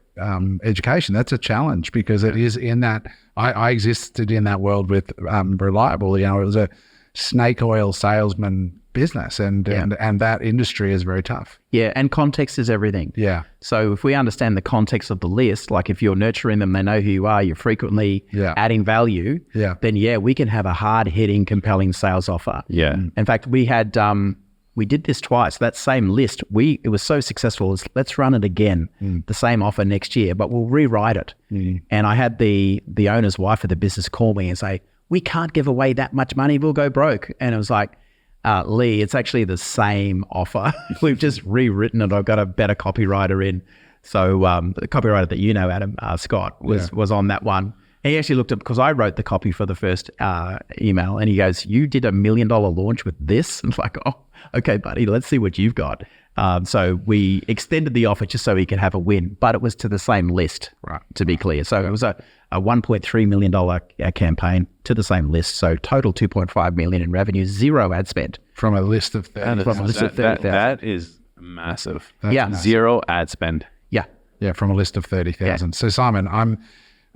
education, that's a challenge, because it is in that, I existed in that world with Reliable. It was a snake oil salesman business, and that industry is very tough. Yeah, and context is everything. Yeah. So if we understand the context of the list, like if you're nurturing them, they know who you are, you're frequently adding value, then we can have a hard-hitting, compelling sales offer. Yeah. In fact, we had we did this twice. That same list, it was so successful. Let's run it again, the same offer next year, but we'll rewrite it. And I had the owner's wife of the business call me and say, we can't give away that much money, we'll go broke. And it was like, Lee, it's actually the same offer. We've just rewritten it. I've got a better copywriter in. So the copywriter that Adam, Scott, was on that one. He actually looked at, because I wrote the copy for the first email, and he goes, you did $1 million launch with this? And I'm like, oh, okay, buddy, let's see what you've got. So we extended the offer just so he could have a win, but it was to the same list, to be clear. So it was a $1.3 million campaign to the same list. So total $2.5 million in revenue, 0 ad spend. From a list of 30. That is massive. That's 0 ad spend. Yeah, from a list of 30,000. So Simon,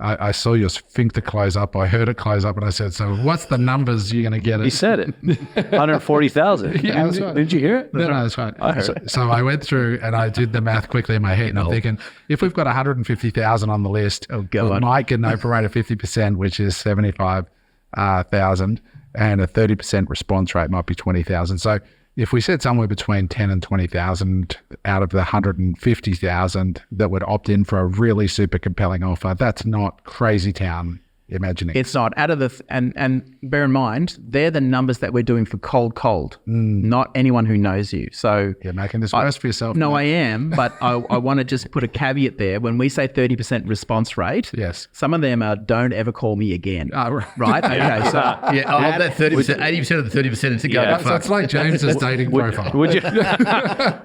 I saw your sphincter close up. I heard it close up, and I said, so what's the numbers you're going to get? He said it. 140,000. Yeah, that's right. Did you hear it? No, that's right. I heard it. So I went through and I did the math quickly in my head, and I'm thinking, if we've got 150,000 on the list, we might get an open rate of 50%, which is 75,000, and a 30% response rate might be 20,000. So if we said somewhere between 10 and 20,000 out of the 150,000 that would opt in for a really super compelling offer, that's not crazy town imagining. It's not. Out of the and bear in mind, they're the numbers that we're doing for cold, not anyone who knows you. So you're making this worse for yourself. No, mate. I am, but I want to just put a caveat there. When we say 30% response rate, some of them are don't ever call me again. Right? Okay. So I love that 30%, 80% of the 30% is to go. So it's like James's dating profile. Would you?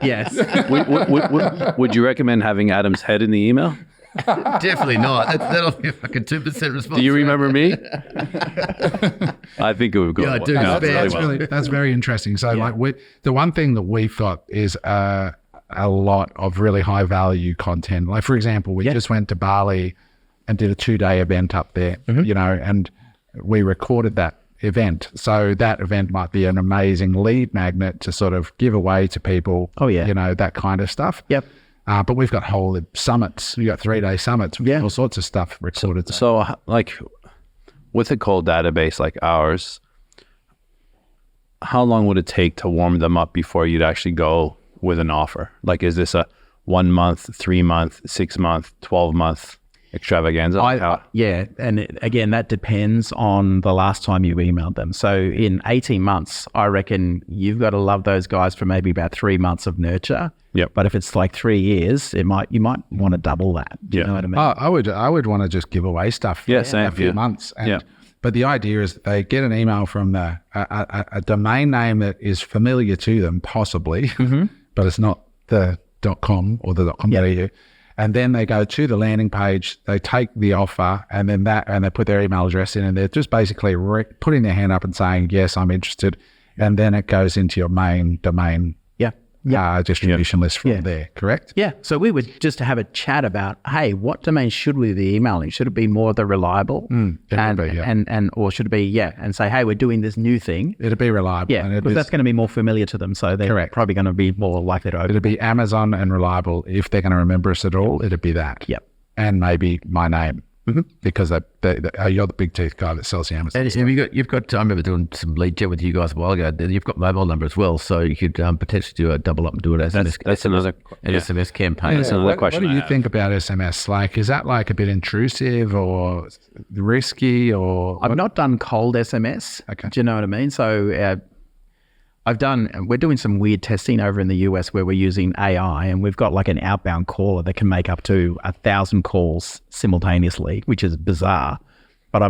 yes. Would you recommend having Adam's head in the email? Definitely not. That'll be a fucking 2% response. Do you remember me? I think it would go. Yeah, I do. That's very interesting. So the one thing that we've got is a lot of really high value content. Like, for example, we just went to Bali and did a 2-day event up there, and we recorded that event. So that event might be an amazing lead magnet to sort of give away to people, that kind of stuff. Yep. But we've got whole summits. We've got 3-day summits. All sorts of stuff recorded. So like with a cold database like ours, how long would it take to warm them up before you'd actually go with an offer? Like, is this a 1 month, 3 month, 6 month, 12 month extravaganza? And again, that depends on the last time you emailed them. So in 18 months, I reckon you've got to love those guys for maybe about 3 months of nurture. Yep. But if it's like 3 years, you might want to double that. Do you know what I mean? I would want to just give away stuff for a few months. But the idea is that they get an email from a domain name that is familiar to them, possibly, but it's not the .com or the .com.au. And then they go to the landing page, they take the offer, and then they put their email address in, and they're just basically putting their hand up and saying, yes, I'm interested. And then it goes into your main domain distribution list from there, correct? Yeah. So we would just have a chat about, hey, what domain should we be emailing? Should it be more the reliable? Or should it be, and say, hey, we're doing this new thing. It'd be reliable. Yeah, because that's going to be more familiar to them. So they're probably going to be more likely to open. It'd be Amazon and reliable. If they're going to remember us at all, it'd be that. Yep. And maybe my name. Because you're the big teeth guy that sells the Amazon. And you've got. I remember doing some lead gen with you guys a while ago. You've got mobile number as well, so you could potentially do a double up and do it as that's another SMS campaign. That's another question. What do you think about SMS? Like, is that like a bit intrusive or risky? Or I've not done cold SMS. Okay. Do you know what I mean? So we're doing some weird testing over in the US where we're using AI, and we've got like an outbound caller that can make up to 1,000 calls simultaneously, which is bizarre. But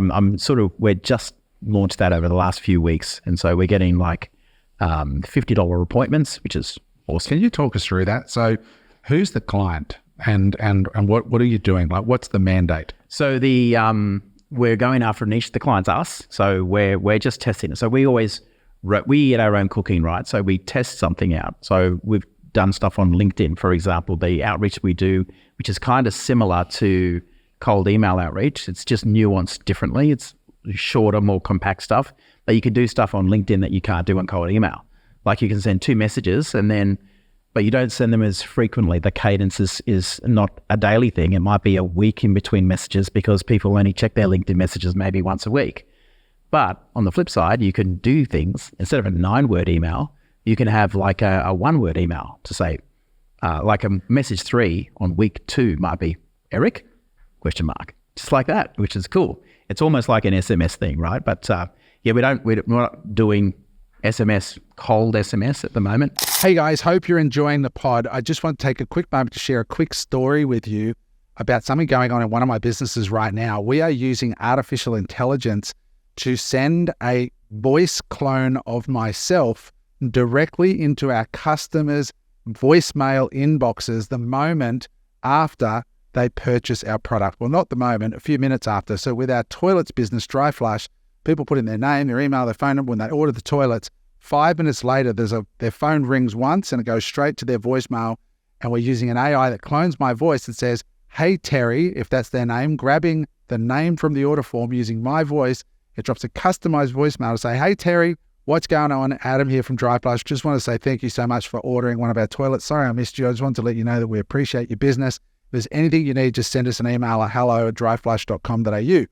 we're just launched that over the last few weeks. And so we're getting like $50 appointments, which is awesome. Can you talk us through that? So who's the client and what are you doing? Like, what's the mandate? So we're going after a niche. The client's us. So we're just testing it. So we eat our own cooking, right? So we test something out. So we've done stuff on LinkedIn, for example, the outreach we do, which is kind of similar to cold email outreach. It's just nuanced differently. It's shorter, more compact stuff. But you can do stuff on LinkedIn that you can't do on cold email. Like you can send 2 messages but you don't send them as frequently. The cadence is not a daily thing. It might be a week in between messages because people only check their LinkedIn messages maybe once a week. But on the flip side, you can do things, instead of a 9-word email, you can have like a 1-word email to say, like a message 3 on week 2 might be, Eric, ? Just like that, which is cool. It's almost like an SMS thing, right? But we're not doing cold SMS at the moment. Hey guys, hope you're enjoying the pod. I just want to take a quick moment to share a quick story with you about something going on in one of my businesses right now. We are using artificial intelligence to send a voice clone of myself directly into our customers' voicemail inboxes the moment after they purchase our product. Well, not the moment, a few minutes after. So with our toilets business, Dry Flush, people put in their name, their email, their phone number when they order the toilets. 5 minutes later, their phone rings once and it goes straight to their voicemail. And we're using an AI that clones my voice and says, hey, Terry, if that's their name, grabbing the name from the order form using my voice. It drops a customized voicemail to say, hey, Terry, what's going on? Adam here from Dry Flush. Just want to say thank you so much for ordering one of our toilets. Sorry I missed you. I just wanted to let you know that we appreciate your business. If there's anything you need, just send us an email at hello@dryflush.com.au.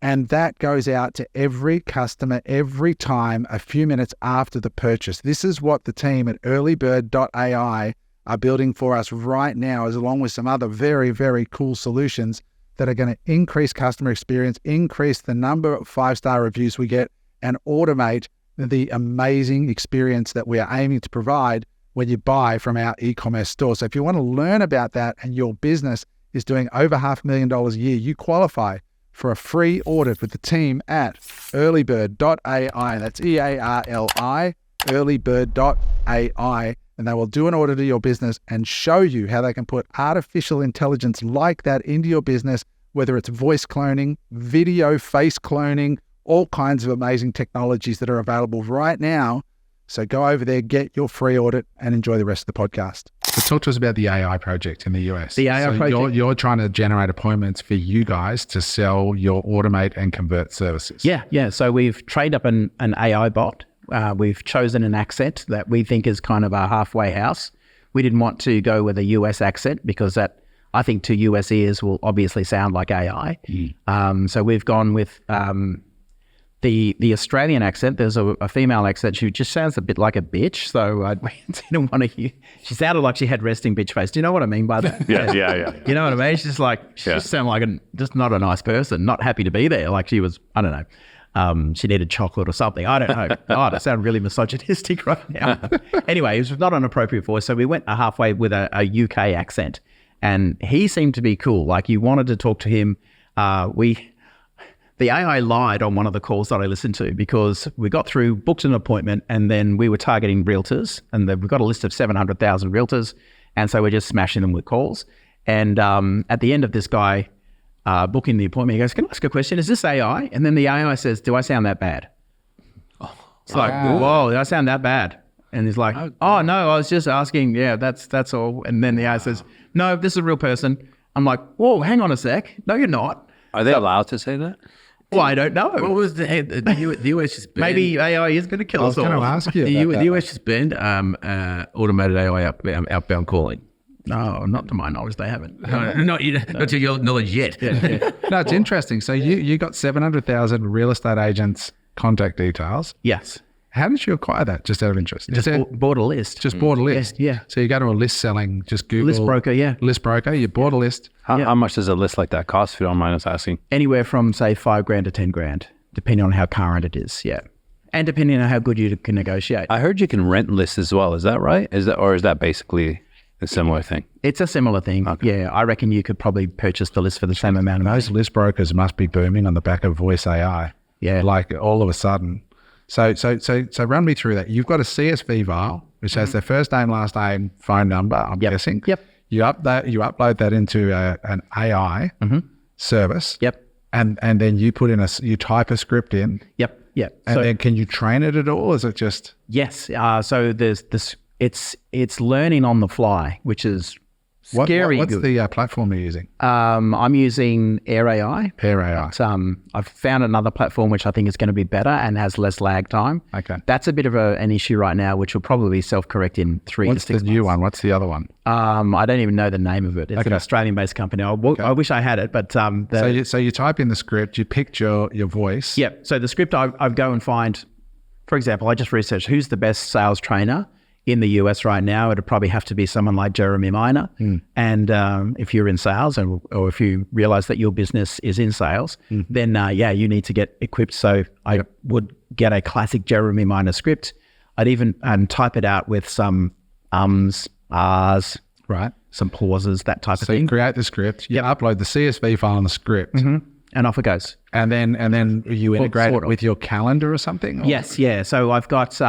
And that goes out to every customer every time a few minutes after the purchase. This is what the team at earlybird.ai are building for us right now, as along with some other very, very cool solutions that are going to increase customer experience, increase the number of 5-star reviews we get, and automate the amazing experience that we are aiming to provide when you buy from our e-commerce store. So if you want to learn about that and your business is doing over $500,000 a year, you qualify for a free audit with the team at earlybird.ai. That's EARLI, earlybird.ai. And they will do an audit of your business and show you how they can put artificial intelligence like that into your business, whether it's voice cloning, video face cloning, all kinds of amazing technologies that are available right now. So go over there, get your free audit, and enjoy the rest of the podcast. So talk to us about the AI project in the US. The AI project. You're trying to generate appointments for you guys to sell your automate and convert services. Yeah. So we've trained up an AI bot. We've chosen an accent that we think is kind of a halfway house. We didn't want to go with a US accent because that, I think, to US ears will obviously sound like AI. So we've gone with the Australian accent. There's a female accent. She just sounds a bit like a bitch. So I didn't want to hear. She sounded like she had resting bitch face. Do you know what I mean by that? Yeah. You know what I mean? She's just like, she just sounded like just not a nice person, not happy to be there. Like she was, I don't know. She needed chocolate or something. I don't know. God, I sound really misogynistic right now. Anyway, it was not an appropriate voice. So we went halfway with a UK accent. And he seemed to be cool. Like you wanted to talk to him. The AI lied on one of the calls that I listened to because we got through, booked an appointment, and then we were targeting realtors. And we've got a list of 700,000 realtors. And so we're just smashing them with calls. And at the end of this guy booking the appointment, he goes, can I ask a question? Is this AI? And then the AI says, do I sound that bad? It's like, whoa, do I sound that bad? And he's like, oh no, I was just asking. Yeah, that's all. And then the AI says, no, this is a real person. I'm like, whoa, hang on a sec. No, you're not. Are they allowed to say that? Well, I don't know. What was the US just banned? Maybe AI is going to kill I us was all. going to ask you. The US just banned automated AI outbound calling. No, not to my knowledge, they haven't. Not to your knowledge yet. No, it's interesting. So you got 700,000 real estate agents' contact details. Yes. How did you acquire that? Just out of interest. Just bought a list. Just bought a list. Yeah. So you go to a list selling, just Google List broker, yeah. List broker. You bought a list. How much does a list like that cost, if you don't mind us asking? Anywhere from, say, $5,000 to $10,000, depending on how current it is, yeah. And depending on how good you can negotiate. I heard you can rent lists as well. Is that right? Is that basically a similar thing? It's a similar thing. Okay. Yeah, I reckon you could probably purchase the list for the same amount of money. Those list brokers must be booming on the back of voice AI. Yeah. Like all of a sudden. So run me through that. You've got a CSV file which has their first name, last name, phone number. I'm guessing. Yep. You upload that into an AI service. Yep. And then you put in you type a script in. Yep. Yep. And then can you train it at all? Is it just Yes. So there's this. It's learning on the fly, which is scary. What's good. the platform you're using? I'm using Air AI. Air AI. But, I've found another platform which I think is going to be better and has less lag time. Okay. That's a bit of an issue right now, which will probably self-correct in 3 What's to 6 the months. new one? What's the other one? I don't even know the name of it. It's an Australian-based company. I wish I had it, but So you type in the script. You picked your voice. Yep. So the script, I go and find, for example, I just researched who's the best sales trainer in the US right now. It'd probably have to be someone like Jeremy Miner. And if you're in sales or if you realize that your business is in sales, then you need to get equipped. So I would get a classic Jeremy Miner script. I'd even type it out with some ahs, Right. some pauses, that type of So you thing. create the script. You upload the CSV file and the script. And off it goes. And then you integrate sort it of. with your calendar or something? Or? Yes, yeah. So I've got,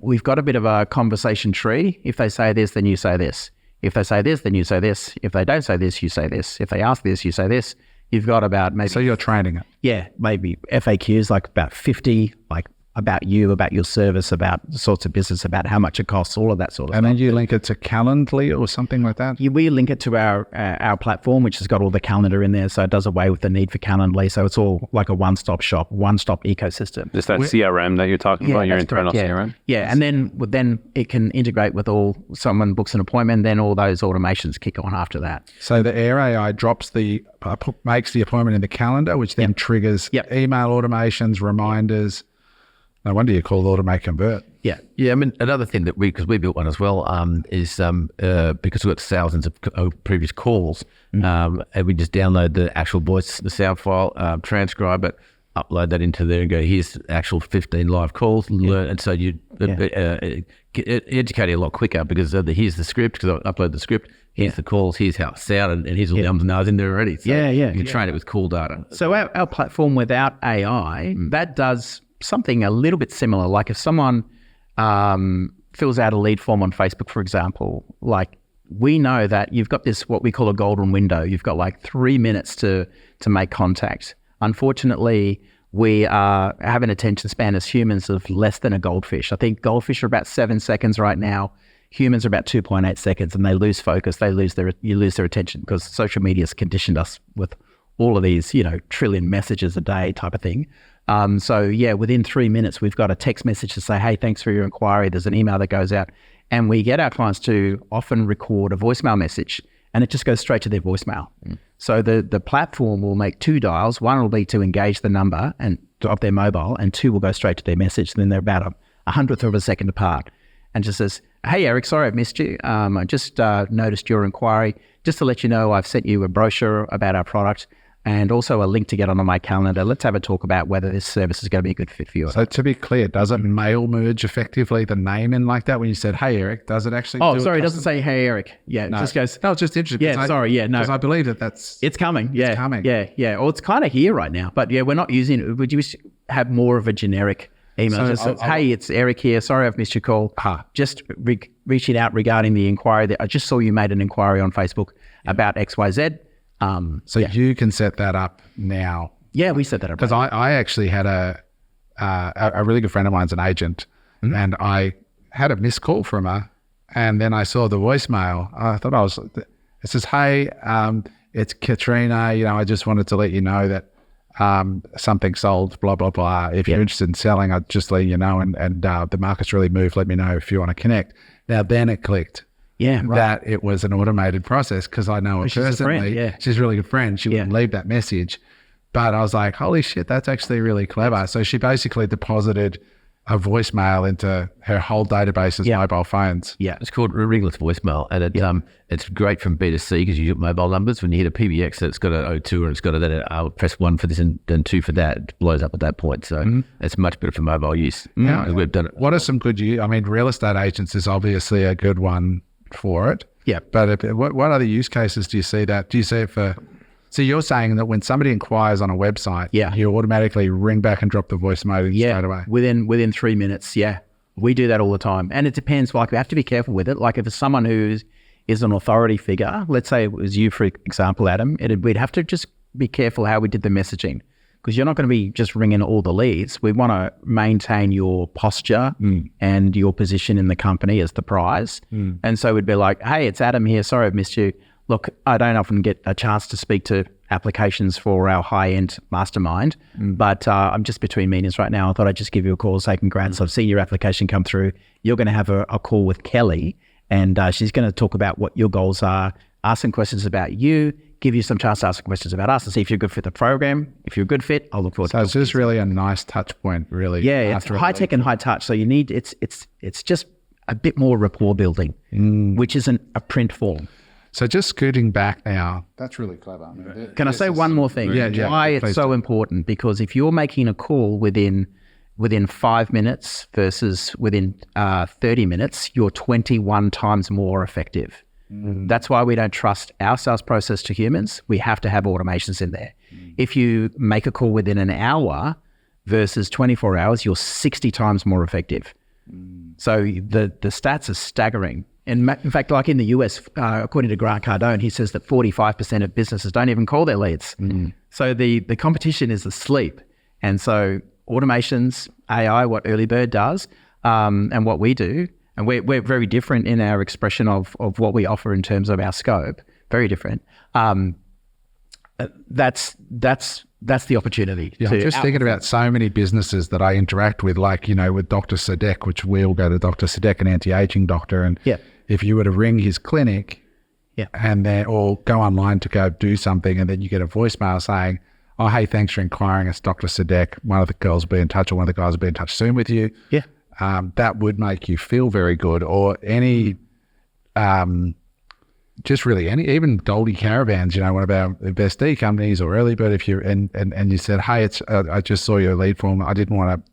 we've got a bit of a conversation tree. If they say this, then you say this. If they say this, then you say this. If they don't say this, you say this. If they ask this, you say this. You've got about maybe... So you're training it. Maybe FAQs, like about 50, like about you, about your service, about the sorts of business, about how much it costs, all of that sort of And stuff. then you link it to Calendly or something like that? We link it to our platform, which has got all the calendar in there. So it does away with the need for Calendly. So it's all like a one-stop shop, one-stop ecosystem. Just that CRM that you're talking about, your that's internal correct, CRM? Yeah, and then it can integrate with someone books an appointment, then all those automations kick on after that. So the Air AI drops makes the appointment in the calendar, which then triggers email automations, reminders. No wonder you call Automate Convert. Yeah. I mean, another thing that because we built one as well, is because we've got thousands of previous calls, and we just download the actual voice, the sound file, transcribe it, upload that into there, and go, here's the actual 15 live calls, learn, and so you educate it a lot quicker because here's the script, because I upload the script, here's the calls, here's how it sounded, and here's all the ums and ahs in there already. So you can train it with cool data. So our platform without AI, that does something a little bit similar. Like if someone fills out a lead form on Facebook, for example, like we know that you've got this, what we call a golden window. You've got like 3 minutes to make contact. Unfortunately, we have an attention span as humans of less than a goldfish. I think goldfish are about 7 seconds right now. Humans are about 2.8 seconds, and they lose focus. You lose their attention because social media has conditioned us with all of these, trillion messages a day type of thing. Within 3 minutes, we've got a text message to say, hey, thanks for your inquiry. There's an email that goes out, and we get our clients to often record a voicemail message, and it just goes straight to their voicemail. So the platform will make 2 dials. One will be to engage the number and of their mobile, and 2 will go straight to their message. And then they're about a hundredth of a second apart, and just says, hey, Eric, sorry I've missed you. I just noticed your inquiry. Just to let you know, I've sent you a brochure about our product, and also a link to get onto my calendar. Let's have a talk about whether this service is going to be a good fit for you. So to be clear, does it mail merge effectively the name in like that when you said, hey, Eric? Does it actually it doesn't say, hey, Eric. Yeah, it just goes... No, it's just interesting. Because I believe that's... It's coming, yeah. It's coming. Yeah. Well, it's kind of here right now. But yeah, we're not using it. Would you have more of a generic email? Hey, it's Eric here. Sorry I've missed your call. Just reaching out regarding the inquiry. I just saw you made an inquiry on Facebook about XYZ. You can set that up now. Yeah, we set that up. Because I actually had a really good friend of mine's an agent, and I had a missed call from her, and then I saw the voicemail. I thought it says, "Hey, it's Katrina. You know, I just wanted to let you know that something sold, blah, blah, blah. If you're interested in selling, I'd just let you know. And the market's really moved. Let me know if you want to connect." Now, then it clicked. Yeah, right. That it was an automated process because I know her personally. She's a really good friend. She wouldn't leave that message. But I was like, holy shit, that's actually really clever. So she basically deposited a voicemail into her whole database of mobile phones. Yeah, it's called ringless voicemail, and it's great from B2C because you get mobile numbers. When you hit a PBX, it's got an O2 and it's got I'll press 1 for this and 2 for that. It blows up at that point. So it's much better for mobile use. Now, we've done it. What are some good use? I mean, real estate agents is obviously a good one for it. Yeah. But what other use cases do you see that? Do you see it for... So you're saying that when somebody inquires on a website, you automatically ring back and drop the voicemail straight away? Within 3 minutes, we do that all the time. And it depends, like we have to be careful with it. Like if it's someone who is an authority figure, let's say it was you, for example, Adam, we'd have to just be careful how we did the messaging because you're not going to be just ringing all the leads. We want to maintain your posture and your position in the company as the prize. And so we'd be like, "Hey, it's Adam here. Sorry I've missed you. Look, I don't often get a chance to speak to applications for our high-end mastermind, but I'm just between meetings right now. I thought I'd just give you a call, say congrats. I've seen your application come through. You're going to have a call with Kelly, and she's going to talk about what your goals are, ask some questions about you, give you some chance to ask some questions about us and see if you're a good fit for the program. If you're a good fit, I'll look forward to it. So it's just really a nice touch point, really. Yeah, it's high tech and high touch. So you need, it's just a bit more rapport building, which isn't a print form. So just scooting back now, that's really clever. I mean, Can I say one more thing? Why it's so important? Because if you're making a call within 5 minutes versus within 30 minutes, you're 21 times more effective. That's why we don't trust our sales process to humans. We have to have automations in there. If you make a call within an hour versus 24 hours, you're 60 times more effective. So the stats are staggering. And in fact, like in the US, according to Grant Cardone, he says that 45% of businesses don't even call their leads. So the competition is asleep. And so automations, AI, what Early Bird does, and what we do, and we're very different in our expression of what we offer in terms of our scope, very different. That's the opportunity. Yeah, I'm just thinking about so many businesses that I interact with, like, you know, with Dr. Sadek, which we all go to Dr. Sadek, an anti-aging doctor. And if you were to ring his clinic and then, or go online to go do something, and then you get a voicemail saying, "Oh, hey, thanks for inquiring. It's Dr. Sadek. One of the girls will be in touch, or one of the guys will be in touch soon with you." That would make you feel very good. Or any, just really any, even Goldie Caravans, you know, one of our investee companies, or Early Bird, if you're, and you said, "Hey, it's, I just saw your lead form. I didn't want to,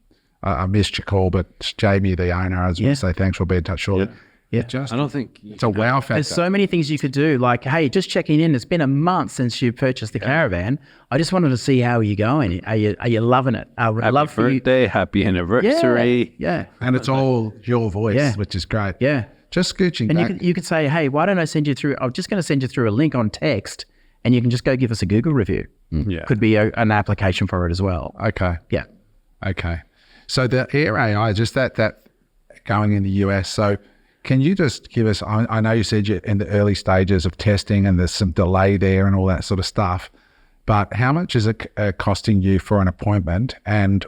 I missed your call, but it's Jamie, the owner. I was going to say thanks, we'll be in touch shortly." I don't think it's a wow factor. There's so many things you could do, like, "Hey, just checking in. It's been a month since you purchased the caravan. I just wanted to see how you're going. Are you loving it? I would love for you." Happy birthday, happy anniversary. Yeah. And it's all your voice, which is great. Yeah. Just scooching and back. you could say, "Hey, why don't I send you through? I'm just going to send you through a link on text, and you can just go give us a Google review." Could be an application for it as well. Okay. Yeah. Okay. So the Air AI, just that going in the US. So can you just give us, I know you said you're in the early stages of testing and there's some delay there and all that sort of stuff, but how much is it costing you for an appointment? And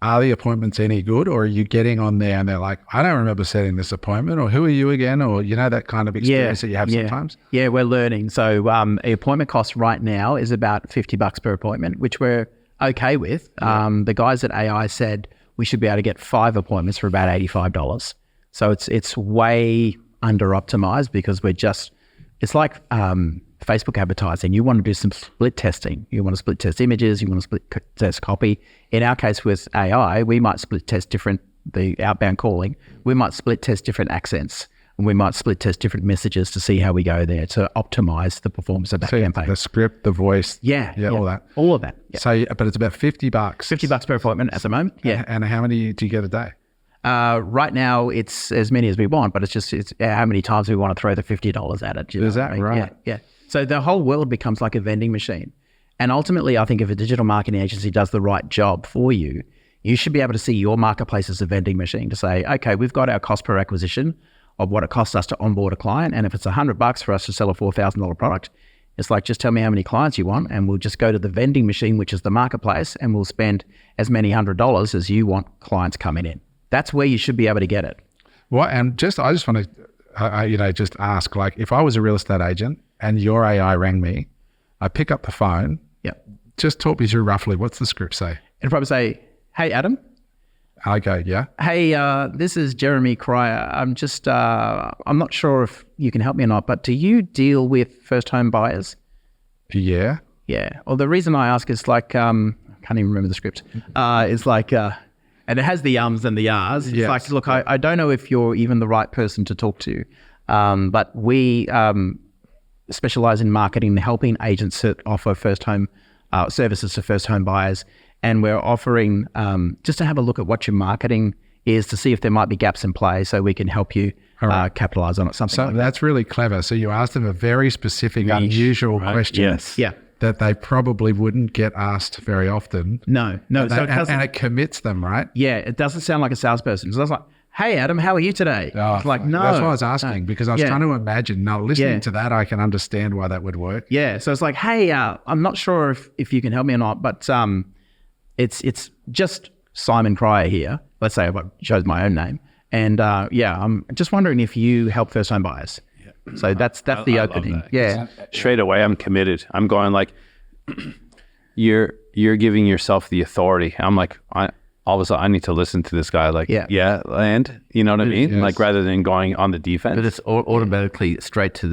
are the appointments any good, or are you getting on there and they're like, "I don't remember setting this appointment," or "Who are you again?" Or, you know, that kind of experience that you have sometimes? Yeah, we're learning. So the appointment cost right now is about $50 per appointment, which we're okay with. The guys at AI said we should be able to get 5 appointments for about $85. So it's way under optimized because it's like Facebook advertising. You want to do some split testing. You want to split test images, you want to split test copy. In our case with AI, we might split test the outbound calling. We might split test different accents, and we might split test different messages to see how we go there to optimize the performance of that campaign. The script, the voice. All that. All of that. Yeah. So, but it's about $50. $50 per appointment at the moment. Yeah. And how many do you get a day? Right now, it's as many as we want, but it's how many times we want to throw the $50 at it. Is that right? Yeah. So the whole world becomes like a vending machine. And ultimately, I think if a digital marketing agency does the right job for you, you should be able to see your marketplace as a vending machine to say, okay, we've got our cost per acquisition of what it costs us to onboard a client. And if it's $100 for us to sell a $4,000 product, it's like, just tell me how many clients you want, and we'll just go to the vending machine, which is the marketplace, and we'll spend as many $100 as you want clients coming in. That's where you should be able to get it. What? And I just want to, just ask, like, if I was a real estate agent and your AI rang me, I pick up the phone. Yep. Just talk me through roughly, what's the script say? It'll probably say, hey, Adam. I go, yeah. Hey, this is Jeremy Cryer. I'm not sure if you can help me or not, but do you deal with first home buyers? Yeah. Yeah. Well, the reason I ask is like, I can't even remember the script. It's like, and it has the ums and the ahs. It's Yes. like, look, I don't know if you're even the right person to talk to, but we specialize in marketing, helping agents offer first home services to first home buyers. And we're offering just to have a look at what your marketing is to see if there might be gaps in play, so we can help you capitalize on it. Something So like that. that's really clever. So you asked them a very specific, unusual question Yes. Yeah. that they probably wouldn't get asked very often. No. And, So it doesn't, and it commits them, right? yeah, it doesn't sound like a salesperson. So it's like, hey, Adam, how are you today? Oh, It's like, no. That's why I was asking, because I was Yeah. trying to imagine. Now, listening Yeah. to that, I can understand why that would work. Yeah. So it's like, hey, I'm not sure if you can help me or not, but it's just Simon Cryer here. Let's say I chose my own name. And I'm just wondering if you help first home buyers. So that's the I love opening. that. Yeah. Straight away, I'm committed. I'm going like, you're giving yourself the authority. I'm like, all of a sudden I need to listen to this guy. Like, and you know what I mean? Yes. Like, rather than going on the defense. But it's automatically straight to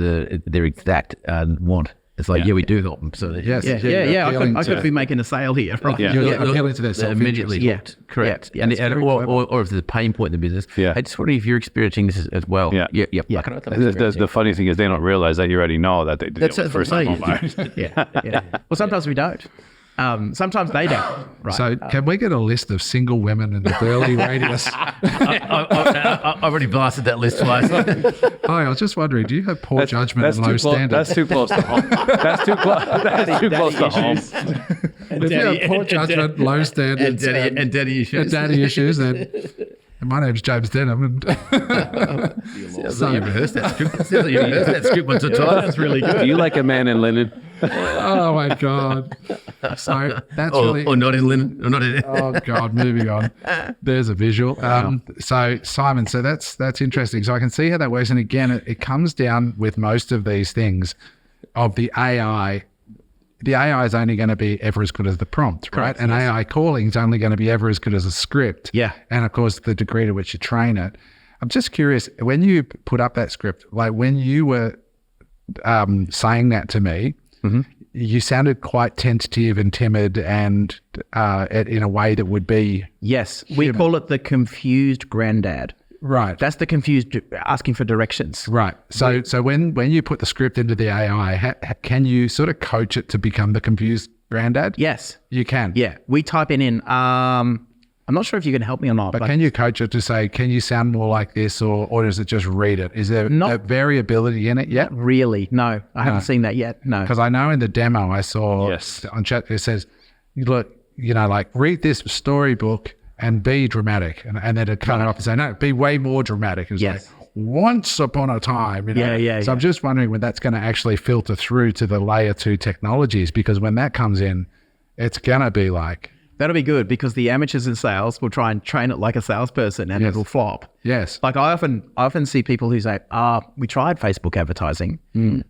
their exact want. It's like, we do help them. So Yes. Yeah. I could be making a sale here. Right? Yeah. You're appealing to their they're self-interest. immediately hooked. Correct. Yeah. And It's very or if there's a pain point in the business. Yeah. I just wonder if you're experiencing this as well. Yeah. Yeah. Yeah. I can know The funny thing is they don't realize that you already know that they do That's deal with what first I'm home saying. buyers. Yeah. Well, sometimes we don't. Sometimes they don't. Right. So can we get a list of single women in the Burleigh radius? I've already blasted that list twice. I was just wondering, do you have poor judgment and low standards? That's too close to home. That's too close to home. If you have poor judgment, low standards, and daddy issues. daddy issues, then my name's James Denham. Sounds like you've rehearsed that script. Sounds like you've rehearsed that script once or twice. That's really good. Do you like a man in linen? Oh my God. So that's really. Or not in linen. Or not in. Oh God, moving on. There's a visual. So Simon, so that's interesting. So I can see how that works. And again, it comes down with most of these things of the AI. The AI is only going to be ever as good as the prompt, right? Correct, And yes. AI calling is only going to be ever as good as a script. Yeah. And of course, the degree to which you train it. I'm just curious, when you put up that script, like when you were saying that to me, you sounded quite tentative and timid and in a way that would be... Yes. We call it the confused granddad. Right. That's the confused asking for directions. Right. So when you put the script into the AI, can you sort of coach it to become the confused granddad? Yes. You can. Yeah. We type in, I'm not sure if you can help me or not. But can you coach it to say, can you sound more like this, or does it just read it? Is there a variability in it yet? Really? No. I haven't seen that yet. No. Because I know in the demo I saw Yes. on chat, it says, look, like read this storybook and be dramatic. And then it'd cut it off and say, no, be way more dramatic. It's Yes. like, once upon a time. So I'm just wondering when that's going to actually filter through to the layer 2 technologies, because when that comes in, it's going to be like... That'll be good, because the amateurs in sales will try and train it like a salesperson, and it'll flop. Yes. Like I often see people who say, we tried Facebook advertising,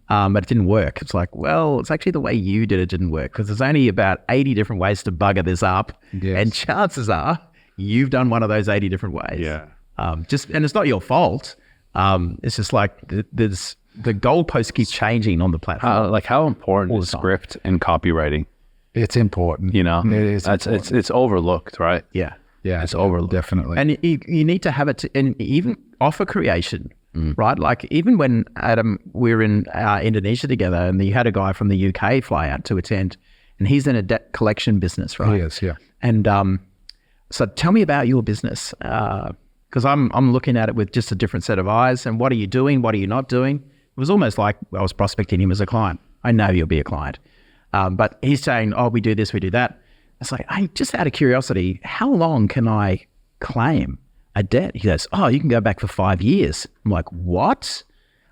but it didn't work. It's like, well, it's actually the way you did it didn't work, because there's only about 80 different ways to bugger this up. Yes. And chances are you've done one of those 80 different ways. Yeah. And it's not your fault. It's just like there's the goalposts keep changing on the platform. How important All is the time. script and copywriting? It's important. You know, It is it's overlooked, right? Yeah. Yeah, It's overlooked. Definitely. And you need to have it, and even offer creation, right? Like even when Adam, we were in Indonesia together, and you had a guy from the UK fly out to attend, and he's in a debt collection business, right? Yes, yeah. And so tell me about your business, because I'm looking at it with just a different set of eyes. And what are you doing? What are you not doing? It was almost like I was prospecting him as a client. I know you'll be a client. But he's saying, oh, we do this, we do that. It's like, hey, just out of curiosity, how long can I claim a debt? He goes, oh, you can go back for 5 years. I'm like, what?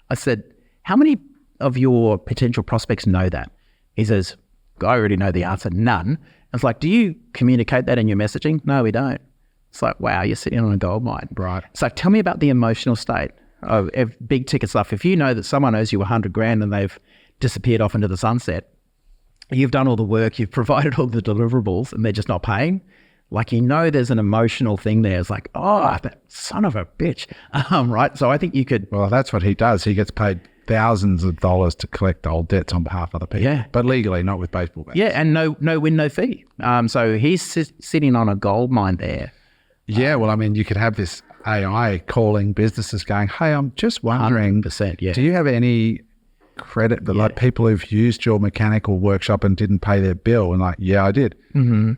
I said, how many of your potential prospects know that? He says, I already know the answer, none. I was like, do you communicate that in your messaging? No, we don't. It's like, wow, you're sitting on a gold mine. Right. It's like, tell me about the emotional state of big ticket stuff. If you know that someone owes you $100,000 and they've disappeared off into the sunset, you've done all the work, you've provided all the deliverables, and they're just not paying. Like, there's an emotional thing there. It's like, oh, that son of a bitch, right? So I think you could. Well, that's what he does. He gets paid thousands of dollars to collect old debts on behalf of other people. Yeah. But legally, not with baseball bats. Yeah, and no win, no fee. So he's sitting on a gold mine there. Yeah, well, I mean, you could have this AI calling businesses going, hey, I'm just wondering, 100%, yeah. do you have any credit that like people who've used your mechanical workshop and didn't pay their bill? And like, yeah, I did. Mm-hmm.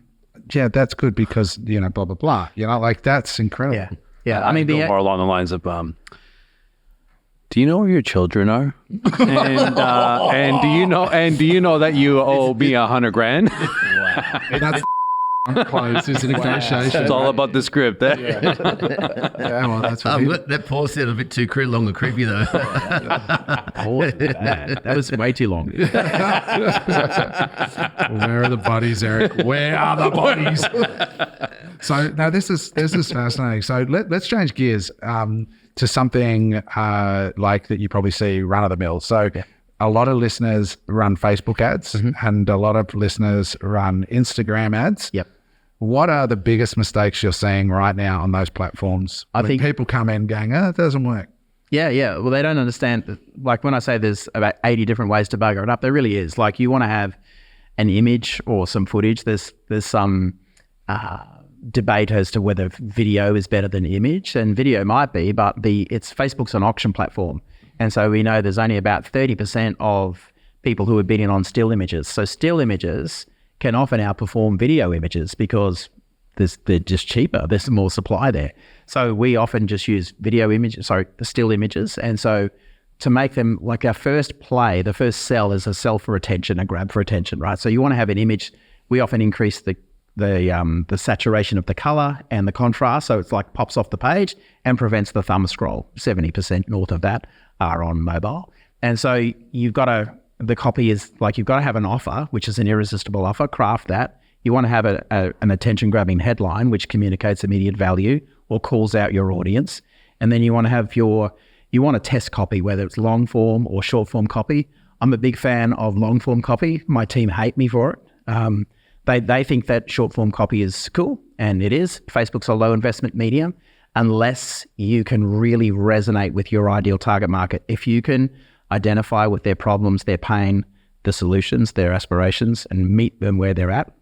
Yeah, that's good because, blah, blah, blah. Like that's incredible. Yeah. Yeah. I mean, more along the lines of, do you know where your children are? And do you know that you owe me $100,000? Wow. That's closed. There's a negotiation. It's all about the script. Eh? Yeah, well, that's what that pause sounded a bit too long and creepy, though. That was way too long. Where are the bodies, Eric? Where are the bodies? So now this is fascinating. So let's change gears to something like that you probably see run of the mill. So a lot of listeners run Facebook ads and a lot of listeners run Instagram ads. Yep. What are the biggest mistakes you're seeing right now on those platforms? I think people come in going, it doesn't work. Yeah. Well, they don't understand. Like when I say there's about 80 different ways to bugger it up, there really is. Like you want to have an image or some footage. There's some debate as to whether video is better than image, and video might be, but Facebook's an auction platform. And so we know there's only about 30% of people who are bidding on still images. So still images can often outperform video images because they're just cheaper. There's more supply there. So we often just use the still images. And so to make them like our first play, the first sell is a sell for attention, a grab for attention, right? So you want to have an image. We often increase the saturation of the color and the contrast, so it's like pops off the page and prevents the thumb scroll. 70% north of that are on mobile. And so the copy is like, you've got to have an offer, which is an irresistible offer, craft that. You want to have an attention-grabbing headline, which communicates immediate value or calls out your audience. And then you want to have you want a test copy, whether it's long form or short form copy. I'm a big fan of long form copy. My team hate me for it. They think that short form copy is cool, and it is. Facebook's a low investment medium unless you can really resonate with your ideal target market. If you can identify with their problems, their pain, the solutions, their aspirations, and meet them where they're at,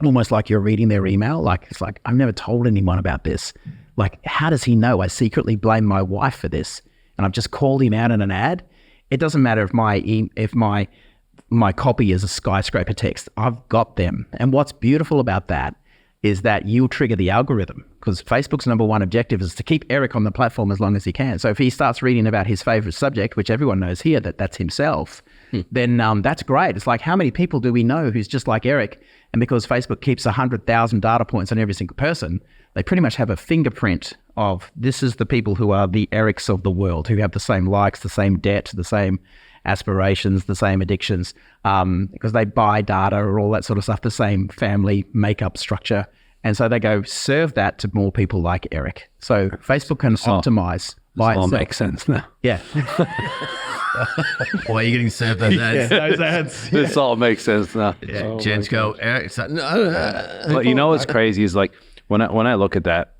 almost like you're reading their email. Like, it's like, I've never told anyone about this. Like, how does he know I secretly blame my wife for this? And I've just called him out in an ad. It doesn't matter if my copy is a skyscraper text. I've got them. And what's beautiful about that is that you'll trigger the algorithm, because Facebook's number one objective is to keep Eric on the platform as long as he can. So if he starts reading about his favorite subject, which everyone knows here that's himself, then that's great. It's like, how many people do we know who's just like Eric? And because Facebook keeps 100,000 data points on every single person, they pretty much have a fingerprint of this is the people who are the Erics of the world, who have the same likes, the same debt, the same aspirations, the same addictions, because they buy data or all that sort of stuff, the same family makeup structure. And so they go serve that to more people like Eric. So Facebook can optimize by itself. Makes sense now. Yeah. Why are you getting served those ads? Those ads. This all makes sense now. Yeah. Gents go, Eric, so, no. But you know what's crazy is like when I look at that,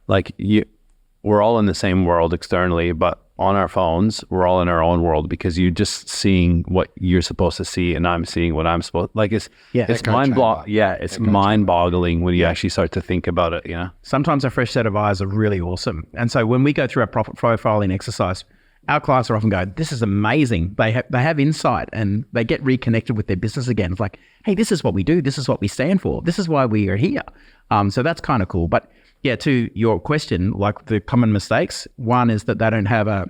like we're all in the same world externally, but on our phones, we're all in our own world because you're just seeing what you're supposed to see, and I'm seeing what I'm supposed. Like it's mind-boggling when you actually start to think about it. You know, sometimes a fresh set of eyes are really awesome, and so when we go through our profiling exercise, our clients are often going, "This is amazing." They have insight and they get reconnected with their business again. It's like, "Hey, this is what we do. This is what we stand for. This is why we are here." So that's kind of cool, but. Yeah, to your question, like the common mistakes, one is that they don't have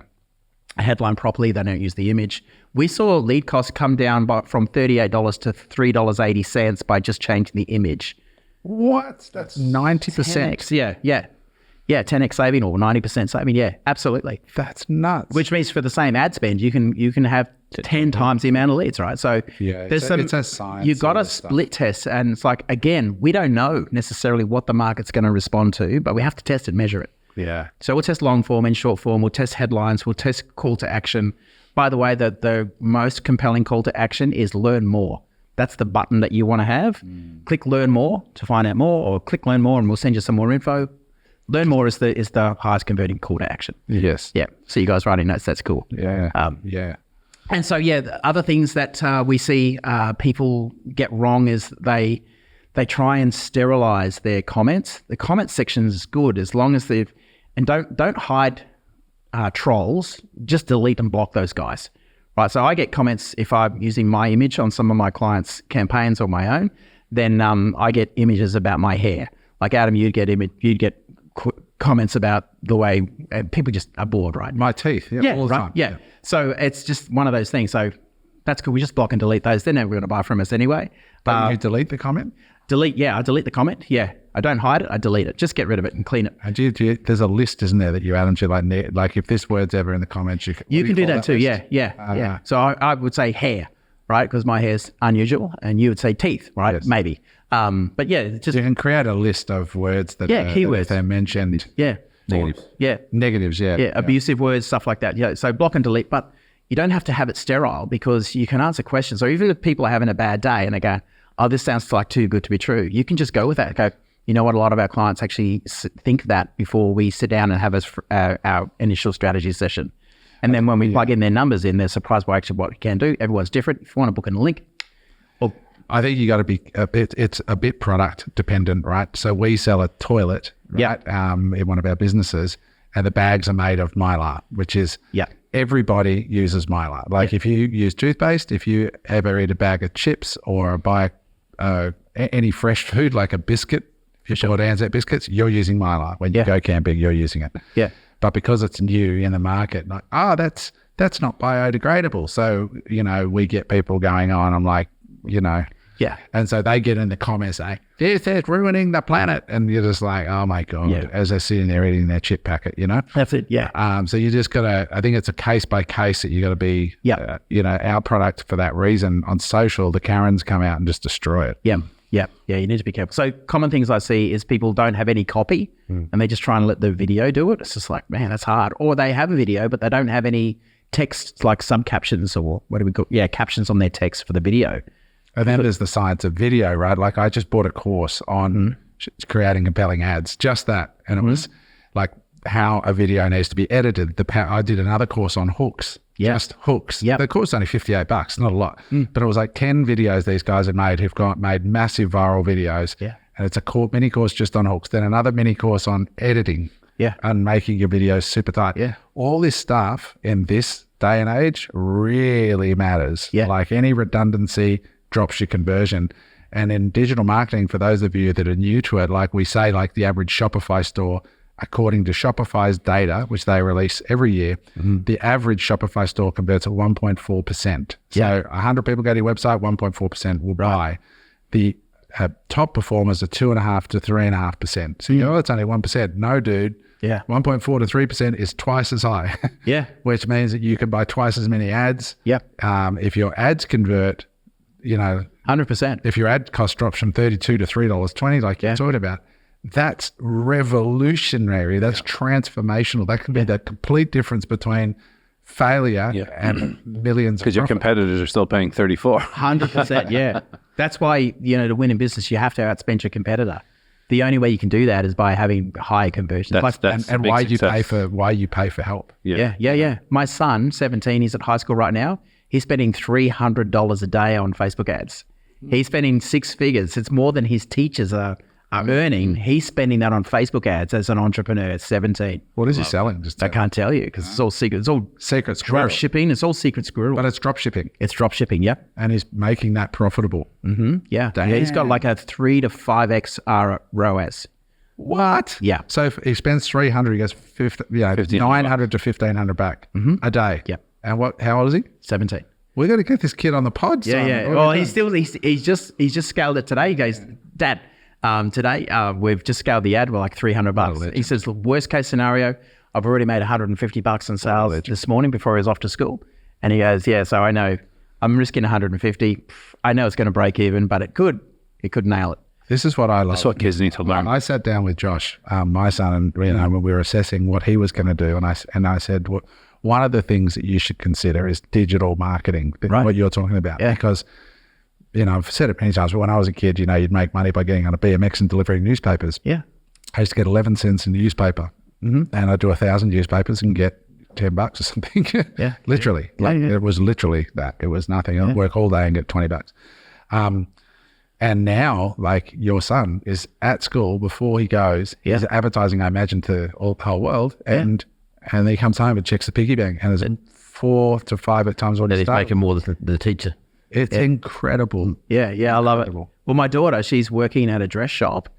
a headline properly. They don't use the image. We saw lead costs come down from $38 to $3.80 by just changing the image. What? That's 90%. 10x, yeah, 10x saving or 90% saving. Yeah, absolutely. That's nuts. Which means for the same ad spend, you can have 10 times the amount of leads, right? So it's a science. You've got to split test, and it's like, again, we don't know necessarily what the market's going to respond to, but we have to test and measure it. Yeah. So we'll test long form and short form. We'll test headlines. We'll test call to action. By the way, the most compelling call to action is learn more. That's the button that you want to have. Click learn more to find out more, or click learn more and we'll send you some more info. Learn more is the highest converting call to action. Yes. Yeah. So you guys writing notes, that's cool. Yeah. Yeah. And so, the other things that we see people get wrong is they try and sterilize their comments. The comment section is good as long as and don't hide trolls, just delete and block those guys. Right. So I get comments if I'm using my image on some of my clients' campaigns or my own, then I get images about my hair. Like Adam, you'd get comments about the way people just are bored, right? My teeth. Yeah. All the time. Yeah. So it's just one of those things. So that's cool. We just block and delete those. They're never going to buy from us anyway. But you delete the comment? Delete. Yeah. I delete the comment. Yeah. I don't hide it. I delete it. Just get rid of it and clean it. And there's a list, isn't there, that you add them to, like if this word's ever in the comments, you can do that too. List? Yeah. So I would say hair, right? Because my hair's unusual, and you would say teeth, right? Yes. Maybe. But yeah, just you can create a list of words that keywords that are mentioned. Yeah. Negatives. Yeah. Negatives. Yeah. Yeah. Abusive words, stuff like that. Yeah. So block and delete, but you don't have to have it sterile because you can answer questions. Or even if people are having a bad day and they go, "Oh, this sounds like too good to be true," you can just go with that. Go, you know what? A lot of our clients actually think that before we sit down and have our initial strategy session. And then when we plug in their numbers in, they're surprised by actually what we can do. Everyone's different. If you want to book in a link. I think you got to be it's a bit product dependent, right? So we sell a toilet, right? In one of our businesses, and the bags are made of Mylar, which is everybody uses Mylar. Like if you use toothpaste, if you ever eat a bag of chips or buy any fresh food like a biscuit, if you bought Anzac biscuits, you're using Mylar. When you go camping, you're using it. Yeah. But because it's new in the market, like, that's not biodegradable. So, we get people going on. I'm like, Yeah. And so they get in the comments saying, this is ruining the planet. And you're just like, oh my God, as they're sitting there eating their chip packet, That's it. Yeah. So you just got to, I think it's a case by case that you got to be, our product for that reason. On social, the Karens come out and just destroy it. Yeah. Yeah. You need to be careful. So common things I see is people don't have any copy and they just try and let the video do it. It's just like, man, that's hard. Or they have a video, but they don't have any text, like some captions or what do we call? Yeah. Captions on their text for the video. And then there's the science of video, right? Like I just bought a course on creating compelling ads, just that. And it was like how a video needs to be edited. I did another course on hooks, just hooks. The course is only $58, not a lot. But it was like 10 videos these guys had made who've made massive viral videos. Yeah. And it's a mini course just on hooks, then another mini course on editing and making your videos super tight. Yeah. All this stuff in this day and age really matters. Yeah. Like any redundancy drops your conversion. And in digital marketing, for those of you that are new to it, like we say, like the average Shopify store, according to Shopify's data, which they release every year, the average Shopify store converts at 1.4%. So 100 people go to your website, 1.4% will buy. The top performers are 2.5 to 3.5%. So you know, it's only 1%. No, dude. 1.4 to 3% is twice as high. Which means that you can buy twice as many ads. If your ads convert, 100%. If your ad cost drops from $32 to $3.20, like you talked about, that's revolutionary. That's transformational. That can be the complete difference between failure and millions. Because your competitors are still paying 34. 100%. Yeah. That's why, to win in business, you have to outspend your competitor. The only way you can do that is by having high conversions. And why you pay for help. Yeah. My son, 17, he's at high school right now. He's spending $300 a day on Facebook ads. He's spending six figures. It's more than his teachers are earning. He's spending that on Facebook ads as an entrepreneur at 17. What is he selling? I can't tell you because it's all secret. It's all secret drop shipping. It's all secret squirrel. But it's drop shipping. It's drop shipping, yeah. And he's making that profitable. Yeah. He's got like a 3 to 5x ROAS. What? Yeah. So if he spends 300, he goes 900 to 1,500 back a day. Yep. And how old is he? 17. We got to get this kid on the pod. Yeah, Simon. yeah. What Well, are we he's just scaled it today. He goes, Dad, today we've just scaled the ad. We're like $300. He says, look, worst case scenario, I've already made $150 in sales this morning before he was off to school. And he goes, yeah, so I know I'm risking 150. I know it's going to break even, but it could nail it. This is what I love. That's what kids need to learn. I sat down with Josh, my son, and when we were assessing what he was going to do, and I said, well, one of the things that you should consider is digital marketing, what you're talking about, because I've said it many times, but when I was a kid, you'd make money by getting on a BMX and delivering newspapers. Yeah, I used to get 11 cents in the newspaper, and I'd do 1,000 newspapers and get $10 or something. Yeah, literally. It was literally that. It was nothing. I'd work all day and get $20. And now, like, your son is at school before he goes. He's advertising, I imagine, to the whole world. And he comes home and checks the piggy bank. And there's 4 to 5 at times what he's making more than the teacher. It's incredible. Yeah, I love it. Well, my daughter, she's working at a dress shop.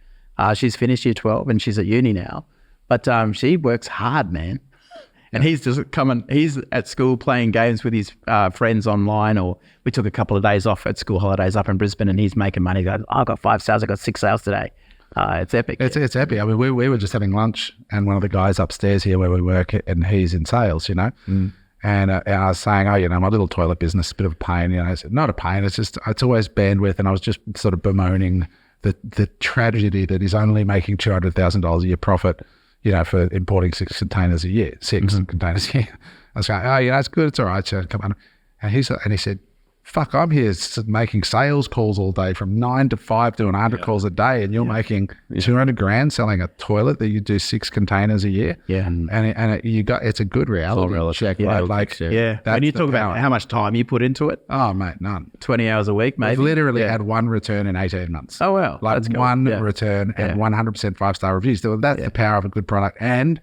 She's finished year 12 and she's at uni now. But she works hard, man. And he's just he's at school playing games with his friends online, or we took a couple of days off at school holidays up in Brisbane, and he's making money. He goes, I got 5 sales, I got 6 sales today. It's epic. It's epic. I mean, we were just having lunch, and one of the guys upstairs here where we work, and he's in sales, And I was saying, my little toilet business is a bit of a pain. I said, not a pain, it's always bandwidth. And I was just sort of bemoaning the tragedy that is only making $200,000 a year profit, for importing 6 containers a year, 6 containers a year. I was going, it's good, it's all right, sir, come on. And he said, fuck, I'm here making sales calls all day from 9 to 5 doing 100 calls a day, and you're making 200 grand selling a toilet that you do 6 containers a year. Yeah. And it's a good reality check. Yeah. When you talk about how much time you put into it. Oh, mate, none. 20 hours a week, maybe. We've literally had 1 return in 18 months. Oh, wow. Like one return and 100% 5-star reviews. So that's the power of a good product and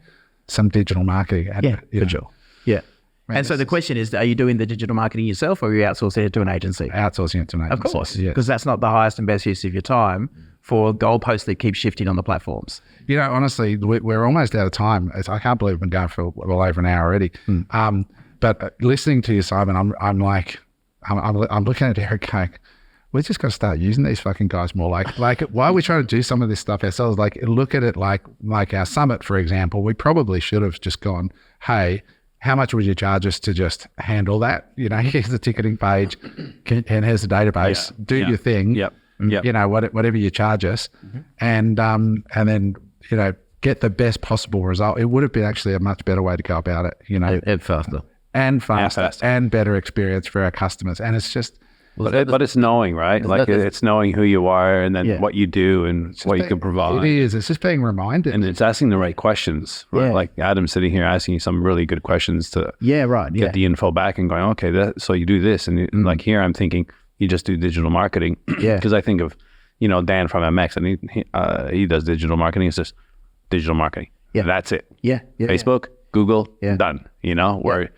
some digital marketing. And, for sure. Yeah. And so the question is, are you doing the digital marketing yourself, or are you outsourcing it to an agency? Outsourcing it to an agency. Of course, because that's not the highest and best use of your time for goalposts that keep shifting on the platforms. Honestly, we're almost out of time. I can't believe we've been going for well over an hour already. But listening to you, Simon, I'm looking at Eric going, we just got to start using these fucking guys more. Like, why are we trying to do some of this stuff ourselves? Like, look at it like our summit, for example. We probably should have just gone, hey, how much would you charge us to just handle that? Here's the ticketing page, and here's the database. Do your thing. Yep. Whatever you charge us, and then get the best possible result. It would have been actually a much better way to go about it. And faster. And faster and better experience for our customers. And it's just. But it's knowing, right? It's knowing who you are, and then what you do and what you can provide. It is. It's just being reminded. And it's asking the right questions, right? Like Adam's sitting here asking you some really good questions to get the info back and going, okay, so you do this. And like here, I'm thinking you just do digital marketing. Because I think of, Dan from MX, and he does digital marketing. It's just digital marketing. Yeah. That's it. Facebook, Google, done. Where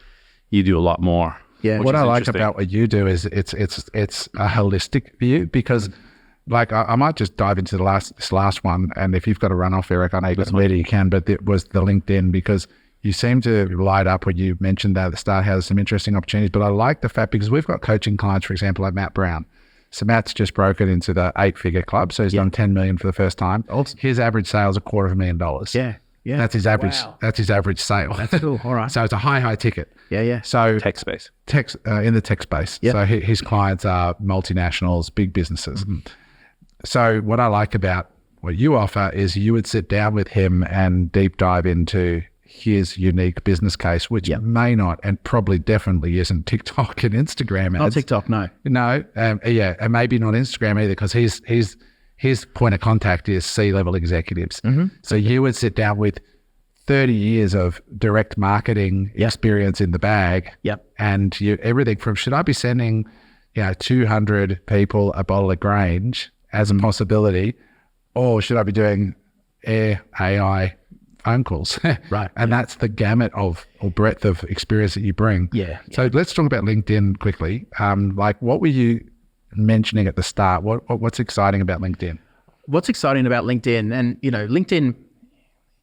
you do a lot more. Yeah. What I like about what you do is it's a holistic view, because like I might just dive into this last one, and if you've got to run off, Eric, I know you've got later you can, but it was the LinkedIn, because you seem to light up when you mentioned that at the start has some interesting opportunities. But I like the fact, because we've got coaching clients, for example, like Matt Brown. So Matt's just broken into the 8-figure club, so he's done 10 million for the first time. Awesome. His average sale is $250,000. Yeah. That's his average. Wow. That's his average sale. That's cool. All right. So it's a high ticket. Yeah. So tech space. In the tech space. Yep. So his clients are multinationals, big businesses. So what I like about what you offer is you would sit down with him and deep dive into his unique business case, which may not and probably definitely isn't TikTok and Instagram ads. Not TikTok, no. No, and maybe not Instagram either, because his point of contact is C-level executives. So you would sit down with 30 years of direct marketing experience in the bag, and everything from, should I be sending 200 people a bottle of Grange as a possibility, or should I be doing AI phone calls? Right. And that's the gamut or breadth of experience that you bring. So let's talk about LinkedIn quickly. Like, what were you mentioning at the start? What's exciting about LinkedIn? what's exciting about LinkedIn, and LinkedIn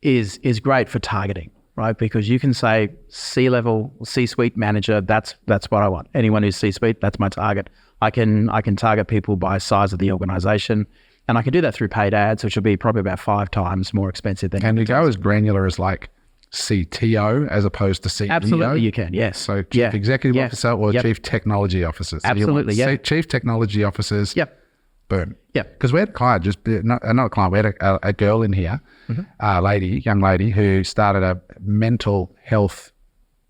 is great for targeting, right? Because you can say C-level, C-suite manager, that's what I want. Anyone who's C-suite, that's my target. I can target people by size of the organization, and I can do that through paid ads, which will be probably about 5 times more expensive than. Can you go as granular as like CTO as opposed to CEO? Absolutely, you can. Yes. So chief executive officer or chief technology officer. So Absolutely. You want chief technology officers. Yep. Boom. Yep. Because we had a client, not a client, we had a girl in here, young lady who started a mental health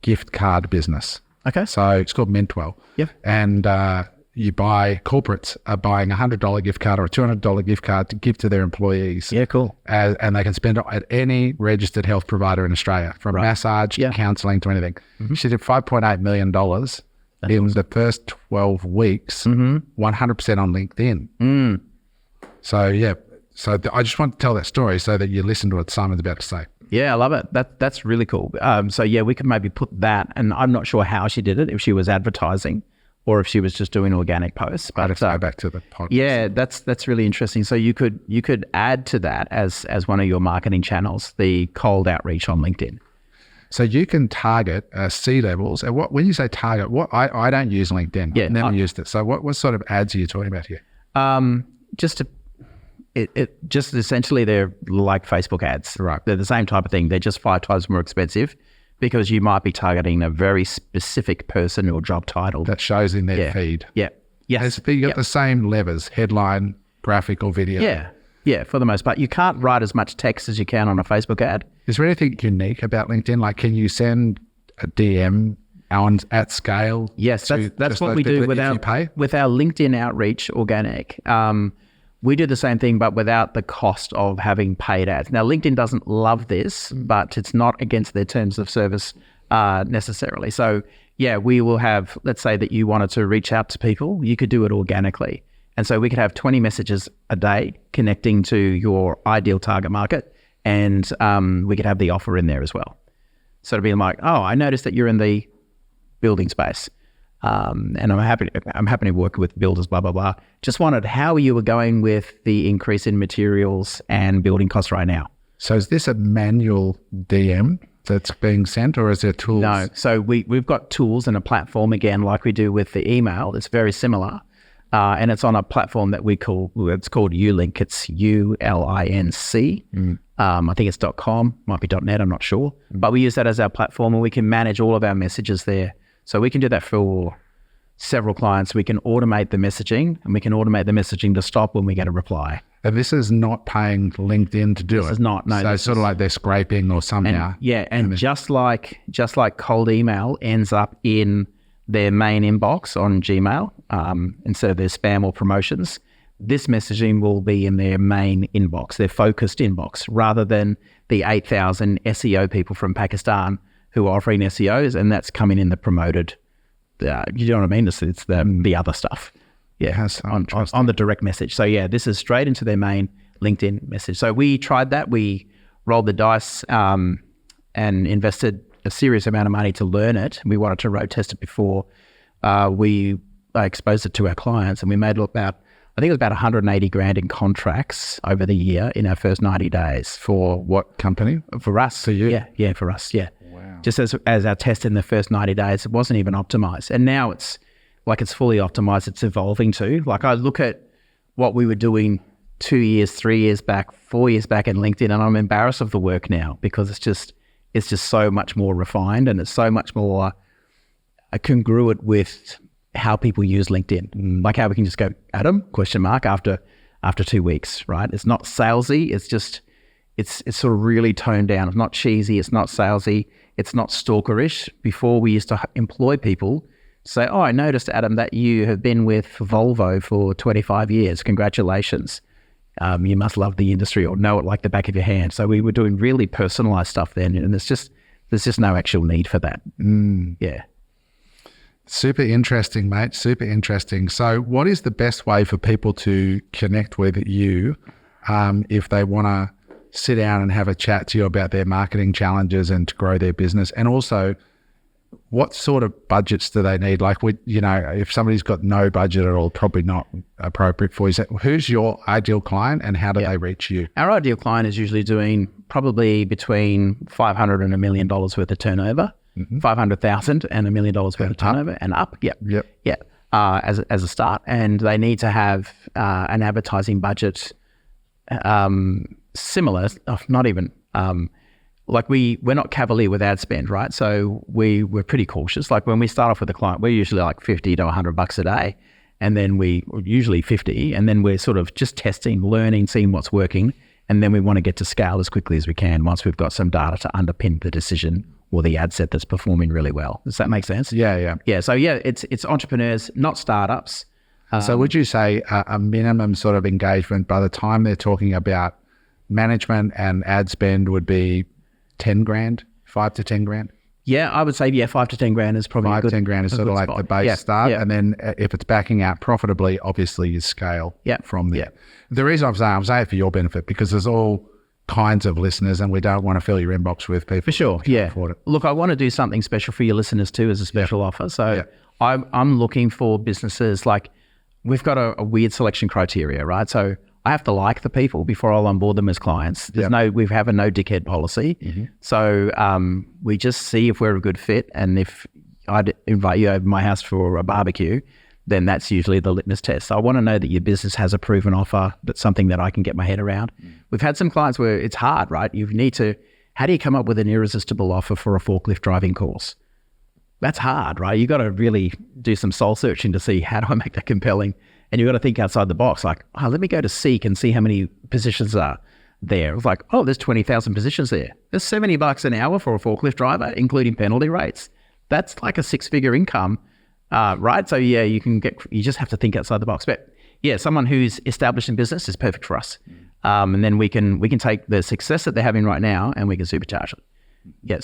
gift card business. Okay. So it's called Mentwell. Yep. And corporates are buying $100 gift card or a $200 gift card to give to their employees. Yeah, cool. And they can spend it at any registered health provider in Australia, from massage to counselling to anything. She did $5.8 million in the first 12 weeks, 100% on LinkedIn. So I just want to tell that story so that you listen to what Simon's about to say. Yeah, I love it. That's really cool. So we could maybe put that, and I'm not sure how she did it, if she was advertising or if she was just doing organic posts. But I'd go back to the podcast. Yeah, that's really interesting. So you could add to that as one of your marketing channels, the cold outreach on LinkedIn. So you can target C-levels. And when you say target, I don't use LinkedIn. I've never used it. So what sort of ads are you talking about here? Just essentially they're like Facebook ads. Right. They're the same type of thing. They're just 5 times more expensive because you might be targeting a very specific person or job title. That shows in their feed. Yeah. Yes. You got the same levers, headline, graphic or video. Yeah. Yeah, for the most part. You can't write as much text as you can on a Facebook ad. Is there anything unique about LinkedIn? Like, can you send a DM at scale? Yes, that's what we do with our LinkedIn outreach organic. We do the same thing, but without the cost of having paid ads. Now, LinkedIn doesn't love this, but it's not against their terms of service necessarily. So, we will have, let's say that you wanted to reach out to people, you could do it organically. And so we could have 20 messages a day connecting to your ideal target market, and we could have the offer in there as well. So it'd be like, oh, I noticed that you're in the building space. And I'm happy to work with builders, blah, blah, blah. Just wondered how you were going with the increase in materials and building costs right now. So is this a manual DM that's being sent, or is there tools? No. So we've got tools and a platform, again, like we do with the email. It's very similar. And it's on a platform that it's called Ulink. It's ULINC. I think it's .com, might be .net, I'm not sure. But we use that as our platform, and we can manage all of our messages there. So we can do that for several clients. We can automate the messaging, and we can automate the messaging to stop when we get a reply. And this is not paying LinkedIn to do it. This is not, no. So it's sort of like they're scraping or somehow. And just like cold email ends up in their main inbox on Gmail instead of their spam or promotions, this messaging will be in their main inbox, their focused inbox, rather than the 8,000 SEO people from Pakistan who are offering SEOs, and that's coming in the promoted, you know what I mean? It's the other stuff. Yeah, on the direct message. So this is straight into their main LinkedIn message. So we tried that. We rolled the dice and invested a serious amount of money to learn it. We wanted to road test it before we exposed it to our clients, and we made about, I think it was about 180 grand in contracts over the year in our first 90 days. For what company? For us. For you? Yeah, for us, yeah. Wow. Just as our test in the first 90 days, it wasn't even optimized. And now it's fully optimized. It's evolving too. Like, I look at what we were doing 2 years, 3 years back, 4 years back in LinkedIn, and I'm embarrassed of the work now because it's just so much more refined, and it's so much more congruent with how people use LinkedIn. Like how we can just go, Adam, ? After 2 weeks, right? It's not salesy. It's just, it's sort of really toned down. It's not cheesy. It's not salesy. It's not stalkerish. Before, we used to employ people, say, oh, I noticed, Adam, that you have been with Volvo for 25 years. Congratulations. You must love the industry or know it like the back of your hand. So we were doing really personalized stuff then, and there's just no actual need for that. Yeah. Super interesting, mate. Super interesting. So what is the best way for people to connect with you if they want to sit down and have a chat to you about their marketing challenges and to grow their business? And also, what sort of budgets do they need? Like, if somebody's got no budget at all, probably not appropriate for you. So who's your ideal client and how do they reach you? Our ideal client is usually doing probably between $500 and $1 million worth of turnover, 500,000 and $1 million worth of turnover and up. As a start, and they need to have an advertising budget similar, not even. Like we're not cavalier with ad spend, right? So we're pretty cautious. Like when we start off with a client, we're usually like $50 to $100 a day, and then we usually 50, and then we're sort of just testing, learning, seeing what's working, and then we want to get to scale as quickly as we can once we've got some data to underpin the decision or the ad set that's performing really well. Does that make sense? Yeah. So it's entrepreneurs, not startups. So would you say a minimum sort of engagement by the time they're talking about management and ad spend would be 10 grand, 5 to 10 grand? Yeah, I would say 5 to 10 grand is probably 5 to 10 grand is sort of like spot. the base start. Yeah. And then if it's backing out profitably, obviously you scale from there. The reason I'm saying it for your benefit, because there's all kinds of listeners and we don't want to fill your inbox with people. For sure, who can't afford it. Look, I want to do something special for your listeners too as a special offer. So I'm looking for businesses, like we've got a weird selection criteria, right? So I have to like the people before I'll onboard them as clients. We have a no dickhead policy. So we just see if we're a good fit, and if I'd invite you over to my house for a barbecue, then that's usually the litmus test. So I want to know that your business has a proven offer, that's something that I can get my head around. We've had some clients where it's hard, right? How do you come up with an irresistible offer for a forklift driving course? That's hard, right? You got to really do some soul searching to see, how do I make that compelling? And you got to think outside the box, like, let me go to Seek and see how many positions are there. It's like, there's 20,000 positions there. There's $70 an hour for a forklift driver, including penalty rates. That's like a 6-figure income, right? So you just have to think outside the box. But someone who's established in business is perfect for us. And then we can take the success that they're having right now and we can supercharge it.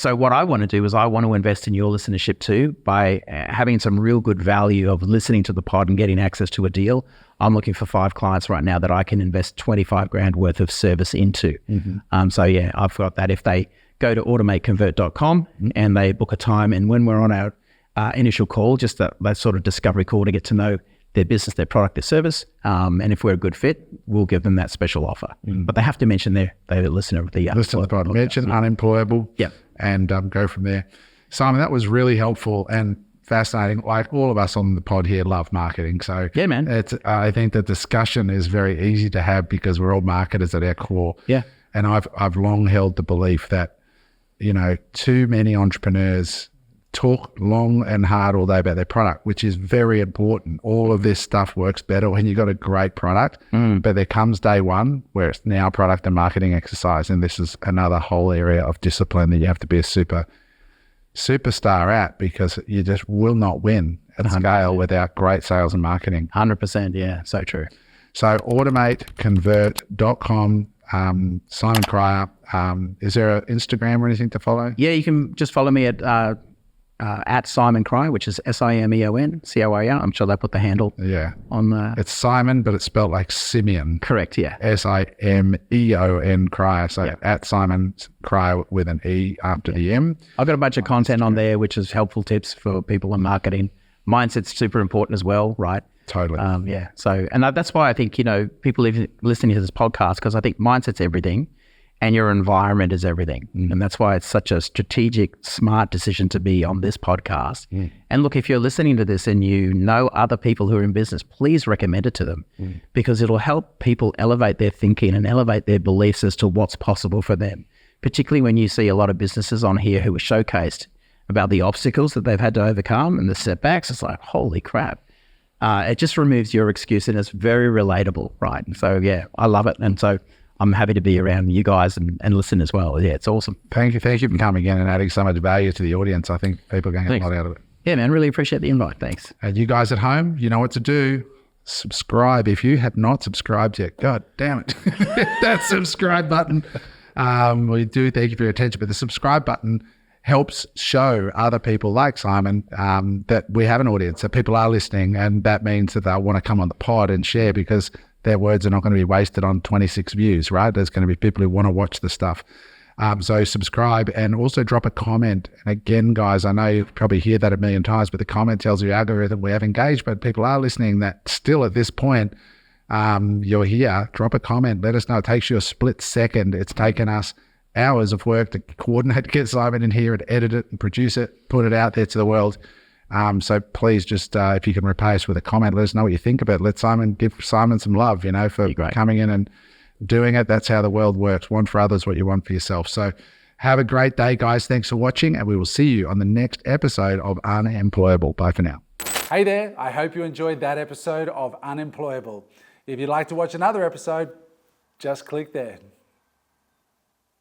So what I want to do is I want to invest in your listenership too by having some real good value of listening to the pod and getting access to a deal. I'm looking for 5 clients right now that I can invest 25 grand worth of service into. I've got that. If they go to automateconvert.com and they book a time, and when we're on our initial call, just that sort of discovery call to get to know their business, their product, their service, and if we're a good fit, we'll give them that special offer. But they have to mention they're a listener of the listen to the pod. Mention Unemployable, and go from there. Simon, that was really helpful and fascinating. Like all of us on the pod here love marketing, so man, I think the discussion is very easy to have because we're all marketers at our core. And I've long held the belief that too many entrepreneurs talk long and hard all day about their product, which is very important. All of this stuff works better when you've got a great product, but there comes day one where it's now product and marketing exercise, and this is another whole area of discipline that you have to be a superstar at, because you just will not win at 100%. Scale without great sales and marketing. 100%, so true. So automateconvert.com, Simon Cryer. Is there an Instagram or anything to follow? Yeah, you can just follow me at Simeon Cryer, which is Simeon Cryer. I'm sure they put the handle on the... It's Simon, but it's spelled like Simeon. Correct, Simeon Cryer. So at Simon Cryer with an E after the M. I've got a bunch of content on there, which is helpful tips for people in marketing. Mindset's super important as well, right? Totally. So, and that's why I think, people even listening to this podcast, because I think mindset's everything. And your environment is everything. And that's why it's such a strategic, smart decision to be on this podcast. And look, if you're listening to this and you know other people who are in business, please recommend it to them because it'll help people elevate their thinking and elevate their beliefs as to what's possible for them. Particularly when you see a lot of businesses on here who are showcased about the obstacles that they've had to overcome and the setbacks. It's like, holy crap. It just removes your excuse and it's very relatable, right? And so, I love it. And so I'm happy to be around you guys and listen as well. It's awesome. Thank you for coming in and adding so much value to the audience. I think people are going to get a lot out of it. Yeah, man, really appreciate the invite. Thanks. And you guys at home, you know what to do. Subscribe. If you have not subscribed yet, God damn it. That subscribe button. We do thank you for your attention, but the subscribe button helps show other people like Simon that we have an audience, that people are listening, and that means that they'll want to come on the pod and share because their words are not going to be wasted on 26 views, right? There's going to be people who want to watch the stuff. So subscribe and also drop a comment. And again, guys, I know you probably hear that a million times, but the comment tells your algorithm we have engagement. People are listening that still at this point, you're here. Drop a comment. Let us know. It takes you a split second. It's taken us hours of work to coordinate, get Simon in here and edit it and produce it, put it out there to the world. So please just, if you can repay us with a comment, let us know what you think of it. Give Simon some love, for coming in and doing it. That's how the world works. Want for others what you want for yourself. So have a great day, guys. Thanks for watching, and we will see you on the next episode of Unemployable. Bye for now. Hey there. I hope you enjoyed that episode of Unemployable. If you'd like to watch another episode, just click there.